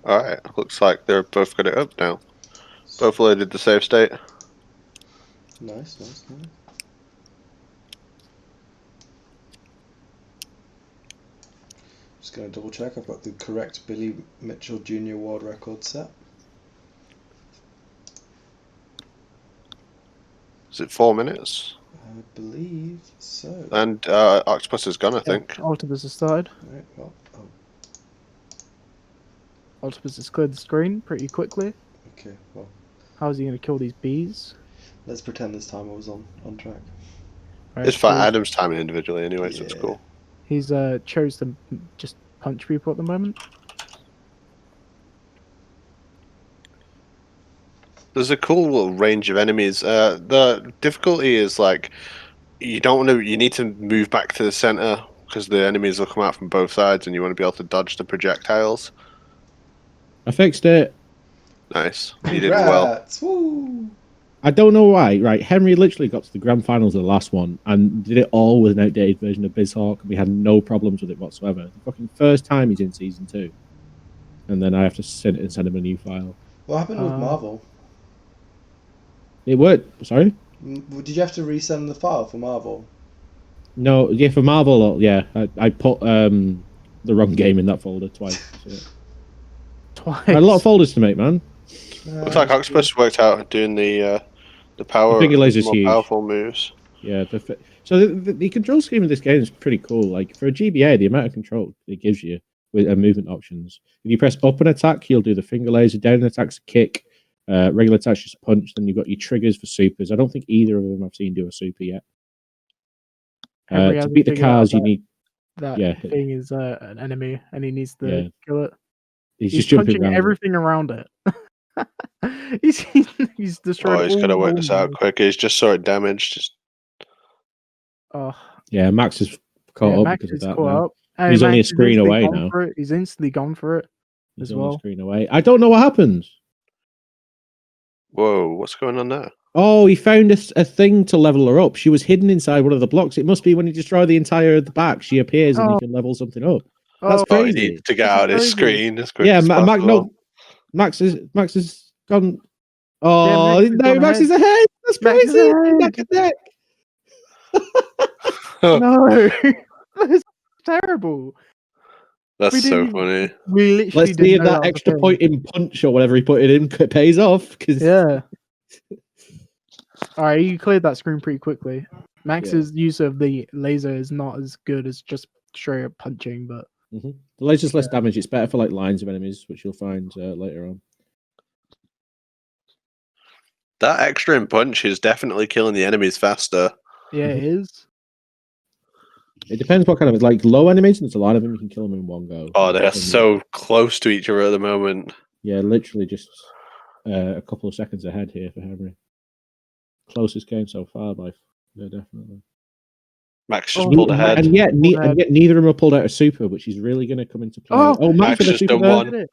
Speaker 3: Alright, looks like they're both got it up now. Both loaded the save state.
Speaker 9: Nice. Just going to double check I've got the correct Billy Mitchell Jr. World record set.
Speaker 3: Is it 4 minutes?
Speaker 9: I believe so.
Speaker 3: And Octopus is gone, I think.
Speaker 1: Octopus has started.
Speaker 9: Right, well,
Speaker 1: Octopus has cleared the screen pretty quickly.
Speaker 9: Okay, well.
Speaker 1: How is he going to kill these bees?
Speaker 9: Let's pretend this time I was on track.
Speaker 3: Right, it's fine. Adam's timing individually anyway, so it's cool.
Speaker 1: He's chose to just punch people at the moment.
Speaker 3: There's a cool little range of enemies. The difficulty is like you need to move back to the center because the enemies will come out from both sides, and you want to be able to dodge the projectiles.
Speaker 2: I fixed it.
Speaker 3: Nice. You did well.
Speaker 9: Woo.
Speaker 2: I don't know why. Right, Henry literally got to the grand finals of the last one and did it all with an outdated version of BizHawk, and we had no problems with it whatsoever. The fucking first time he's in season 2, and then I have to send him a new file.
Speaker 9: What happened with Marvel?
Speaker 2: It worked. Sorry.
Speaker 9: Did you have to resend the file for Marvel?
Speaker 2: No, yeah, for Marvel, yeah, I put the wrong game in that folder twice. So.
Speaker 1: Twice.
Speaker 2: I had a lot of folders to make, man.
Speaker 3: Looks like Octopus worked out doing the power,
Speaker 2: The finger laser's
Speaker 3: more
Speaker 2: huge.
Speaker 3: powerful moves.
Speaker 2: Yeah, so the control scheme of this game is pretty cool. Like for a GBA, the amount of control it gives you with movement options. If you press up an attack, you'll do the finger laser. Down an attack's a kick. Regular attack's just a punch. Then you've got your triggers for supers. I don't think either of them I've seen do a super yet. To beat the cars, you need
Speaker 1: that thing is an enemy, and he needs to kill it.
Speaker 2: He's just jumping
Speaker 1: punching
Speaker 2: around
Speaker 1: everything around it. he's destroyed.
Speaker 3: Oh, he's got to work this out quick. He's just saw it damaged.
Speaker 2: Yeah, Max is caught up because of that. Now.
Speaker 1: Hey,
Speaker 2: he's
Speaker 1: Max
Speaker 2: only a screen away now.
Speaker 1: He's instantly gone for it
Speaker 2: He's
Speaker 1: as well.
Speaker 2: A screen away. I don't know what happens.
Speaker 3: Whoa, what's going on there?
Speaker 2: Oh, he found a thing to level her up. She was hidden inside one of the blocks. It must be when you destroy the entire the back, she appears and you can level something up. That's crazy.
Speaker 3: He needs to get out of his screen as quick
Speaker 2: yeah,
Speaker 3: as possible.
Speaker 2: Max is gone. Oh no, Max is ahead. That's crazy. Neck and neck.
Speaker 1: No, that's terrible.
Speaker 3: That's so funny.
Speaker 1: We literally
Speaker 2: Let's see if that extra point in punch or whatever he put it in pays off.
Speaker 1: Yeah. All right, you cleared that screen pretty quickly. Max's use of the laser is not as good as just straight up punching, but
Speaker 2: the laser's less damage. It's better for like lines of enemies, which you'll find later on.
Speaker 3: That extra in punch is definitely killing the enemies faster.
Speaker 1: Yeah, it is.
Speaker 2: It depends what kind of like low enemies. There's a lot of them. You can kill them in one go.
Speaker 3: Oh, they are so close to each other at the moment.
Speaker 2: Yeah, literally just a couple of seconds ahead here for Henry. Closest game so far by definitely.
Speaker 3: Max just pulled ahead,
Speaker 2: and yet neither of them have pulled out a super, which is really going to come into play.
Speaker 3: Oh, Max just done one.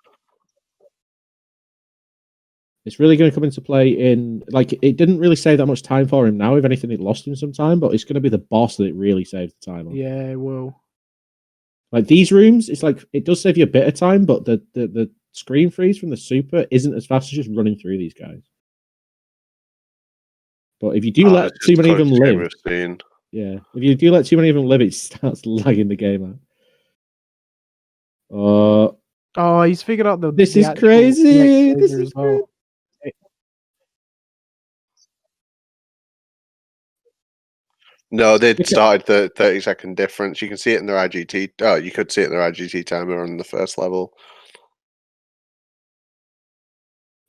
Speaker 2: It's really going to come into play in like it didn't really save that much time for him now. If anything, it lost him some time, but it's going to be the boss that it really saves the time on.
Speaker 1: Yeah, it will.
Speaker 2: Like these rooms, it's like it does save you a bit of time, but the screen freeze from the super isn't as fast as just running through these guys. But if you do let too many of them live, if you do let too many of them live, it starts lagging the game out.
Speaker 1: Oh, he's figured out
Speaker 2: This is crazy. This is crazy.
Speaker 3: No, they started the 30-second difference. You can see it in their IGT. Oh, you could see it in their IGT timer on the first level.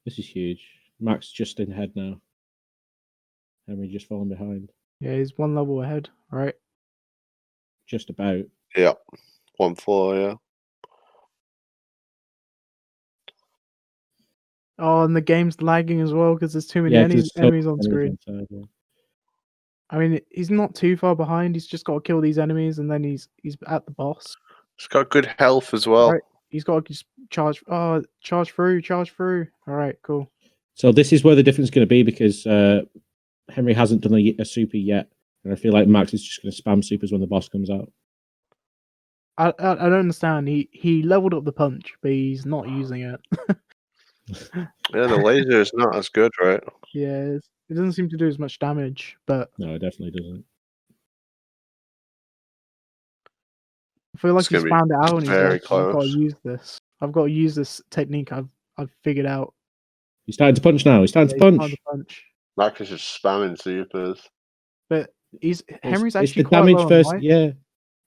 Speaker 2: This is huge. Max just in head now. Henry just falling behind.
Speaker 1: Yeah, he's one level ahead, right?
Speaker 2: Just about.
Speaker 3: Yeah, one floor, yeah.
Speaker 1: Oh, and the game's lagging as well because there's too many enemies on screen. I mean, he's not too far behind. He's just got to kill these enemies, and then he's at the boss.
Speaker 3: He's got good health as well.
Speaker 1: Right. He's got to just charge through. All right, cool.
Speaker 2: So this is where the difference is going to be because Henry hasn't done a super yet, and I feel like Max is just going to spam supers when the boss comes out.
Speaker 1: I don't understand. He leveled up the punch, but he's not using it.
Speaker 3: Yeah, the laser is not as good, right?
Speaker 1: Yeah, it doesn't seem to do as much damage, but
Speaker 2: no, it definitely doesn't.
Speaker 1: I feel like he's found it out, and he's
Speaker 3: very
Speaker 1: like,
Speaker 3: close.
Speaker 1: I've got to use this. I've got to use this technique I've figured out.
Speaker 2: He's starting to punch now. He's starting to punch.
Speaker 3: Max is just spamming supers.
Speaker 1: But Henry's
Speaker 2: it's
Speaker 1: actually
Speaker 2: the
Speaker 1: quite
Speaker 2: damage
Speaker 1: low
Speaker 2: versus
Speaker 1: on life.
Speaker 2: yeah.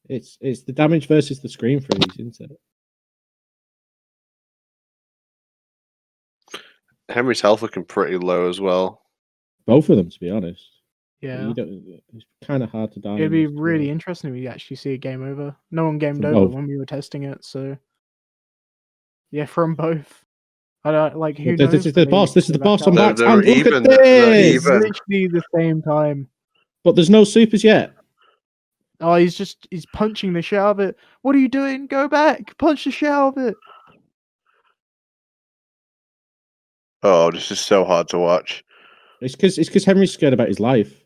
Speaker 2: It's the damage versus the screen freeze, isn't it?
Speaker 3: Henry's health looking pretty low as well.
Speaker 2: Both of them, to be honest.
Speaker 1: Yeah.
Speaker 2: It's kind of hard to die.
Speaker 1: It'd be really interesting if we actually see a game over. No one gamed over when we were testing it, so yeah, from both. I don't like who knows.
Speaker 2: This is the boss. This is the boss on Max.
Speaker 3: They're
Speaker 2: Look
Speaker 3: even.
Speaker 2: at this.
Speaker 1: It's literally the same time.
Speaker 2: But there's no supers yet.
Speaker 1: Oh, he's punching the shit out of it. What are you doing? Go back! Punch the shit out of it.
Speaker 3: Oh, this is so hard to watch.
Speaker 2: It's because Henry's scared about his life.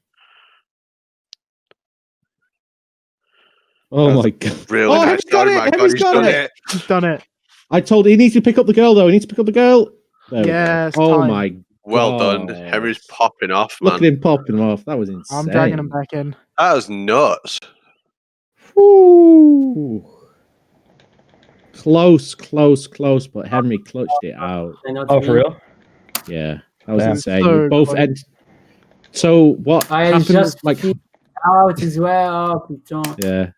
Speaker 2: Oh my god!
Speaker 3: Really nice.
Speaker 2: He's done it.
Speaker 1: He's done it.
Speaker 2: I told he needs to pick up the girl though. He needs to pick up the girl.
Speaker 1: Yes.
Speaker 2: Oh my
Speaker 3: Well done.
Speaker 2: God.
Speaker 3: Henry's popping off,
Speaker 2: Look
Speaker 3: man.
Speaker 2: at him popping off. That was insane.
Speaker 1: I'm dragging him back in.
Speaker 3: That was nuts.
Speaker 2: Woo. Close, but Henry clutched it out.
Speaker 4: Oh, for real?
Speaker 2: Yeah, that was
Speaker 4: Damn.
Speaker 2: insane.
Speaker 1: So
Speaker 2: We both
Speaker 1: close.
Speaker 2: end. So what
Speaker 5: I
Speaker 2: happened?
Speaker 5: just
Speaker 2: Like,
Speaker 5: feel out as well. Oh, putain.
Speaker 2: yeah,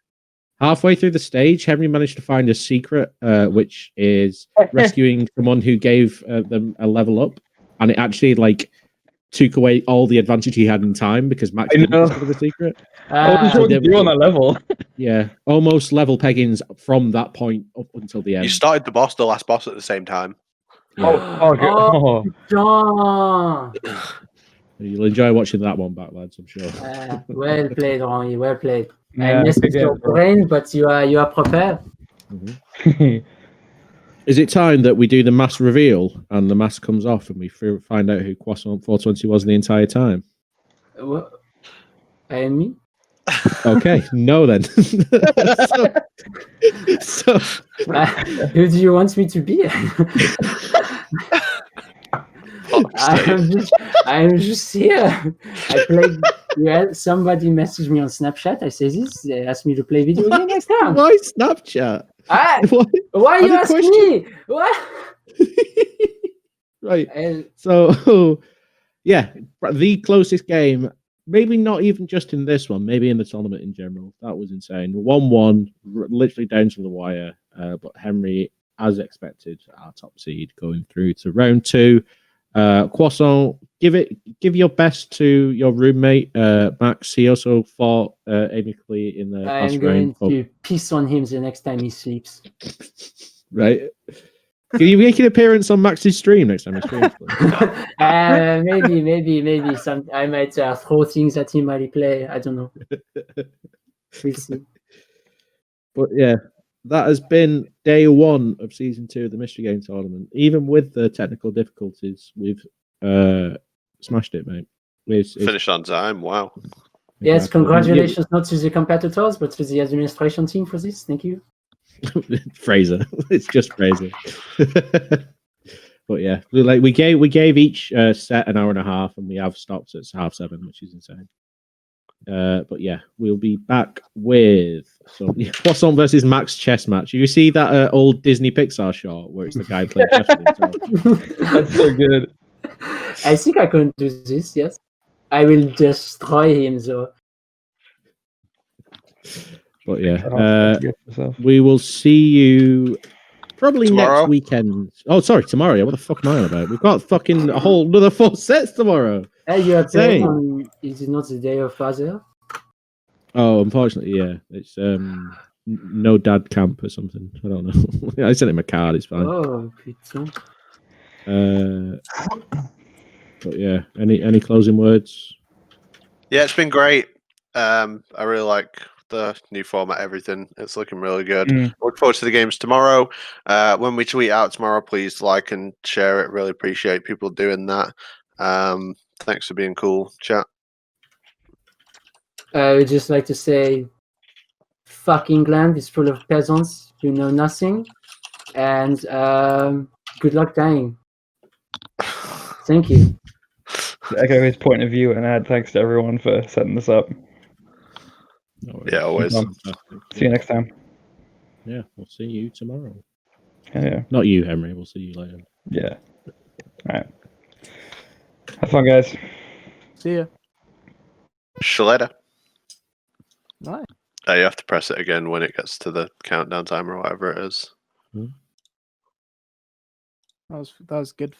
Speaker 2: halfway through the stage, Henry managed to find a secret, which is rescuing someone who gave them a level up, and it actually like took away all the advantage he had in time because Max
Speaker 4: I
Speaker 2: didn't
Speaker 4: know.
Speaker 2: discover the secret.
Speaker 4: I wasn't sure what to do on that level.
Speaker 2: Yeah, almost level peggings from that point up until the end.
Speaker 3: You started the last boss at the same time.
Speaker 2: Yeah.
Speaker 4: Oh.
Speaker 5: Putain.
Speaker 2: You'll enjoy watching that one back, lads, I'm sure.
Speaker 5: Well played, Ronnie. Well played.
Speaker 4: Yeah,
Speaker 5: I messed
Speaker 4: good
Speaker 5: your
Speaker 4: game, bro.
Speaker 5: brain, but you are prepared.
Speaker 2: Is it time that we do the mask reveal and the mask comes off and we find out who Croissant420 was the entire time?
Speaker 5: What? And me?
Speaker 2: Okay, no then. so
Speaker 5: Who do you want me to be? I'm just here. I played. Yeah, somebody messaged me on Snapchat. I say this. They asked me to play video game next time.
Speaker 2: Why Snapchat?
Speaker 5: Why you ask me? What?
Speaker 2: Right. So, yeah, the closest game. Maybe not even just in this one. Maybe in the tournament in general. That was insane. 1-1, literally down to the wire. But Henry, as expected, our top seed going through to round 2. Croissant, give your best to your roommate Max. He also fought amicably in the
Speaker 5: I'm
Speaker 2: last
Speaker 5: going
Speaker 2: round.
Speaker 5: to piss on him the next time he sleeps.
Speaker 2: Right. Can you make an appearance on Max's stream next time he streams?
Speaker 5: Maybe some. I might throw things at him while he play. I don't know. We'll see.
Speaker 2: But yeah, that has been day 1 of season 2 of the Mystery Game Tournament. Even with the technical difficulties, we've smashed it, mate. It's
Speaker 3: Finished on time. Wow.
Speaker 5: Yes, congratulations not to the competitors, but to the administration team for this. Thank you.
Speaker 2: Fraser. It's just Fraser. But yeah, we gave each set an hour and a half, and we have stopped at 7:30, which is insane. But yeah, we'll be back with Croissant versus Max chess match. You see that old Disney Pixar short where it's the guy playing chess with himself?
Speaker 4: That's so good.
Speaker 5: I think I can do this. Yes, I will destroy him though.
Speaker 2: But yeah, we will see you probably
Speaker 3: tomorrow?
Speaker 2: Next weekend. Oh, sorry, tomorrow. Yeah, what the fuck am I on about? We've got fucking a whole another 4 sets tomorrow.
Speaker 5: Hey, you are playing on, is it not the day of Father?
Speaker 2: Oh, unfortunately, yeah. It's no dad camp or something. I don't know. I sent him a card. It's fine.
Speaker 5: Oh, putain.
Speaker 2: But yeah, any closing words?
Speaker 3: Yeah, it's been great. I really like the new format, everything. It's looking really good. Look forward to the games tomorrow. When we tweet out tomorrow, please like and share it. Really appreciate people doing that. Thanks for being cool, chat.
Speaker 5: I would just like to say, fuck England is full of peasants who know nothing, and good luck dying. Thank you.
Speaker 4: To echo his point of view and add thanks to everyone for setting this up.
Speaker 3: Yeah, always.
Speaker 4: See you next time.
Speaker 2: Yeah, we'll see you tomorrow.
Speaker 4: Yeah.
Speaker 2: Not you, Henry. We'll see you later.
Speaker 4: Yeah. All right. Have fun, guys.
Speaker 1: See ya.
Speaker 3: See you later.
Speaker 1: Nice.
Speaker 3: You have to press it again when it gets to the countdown timer or whatever it is.
Speaker 1: That was good.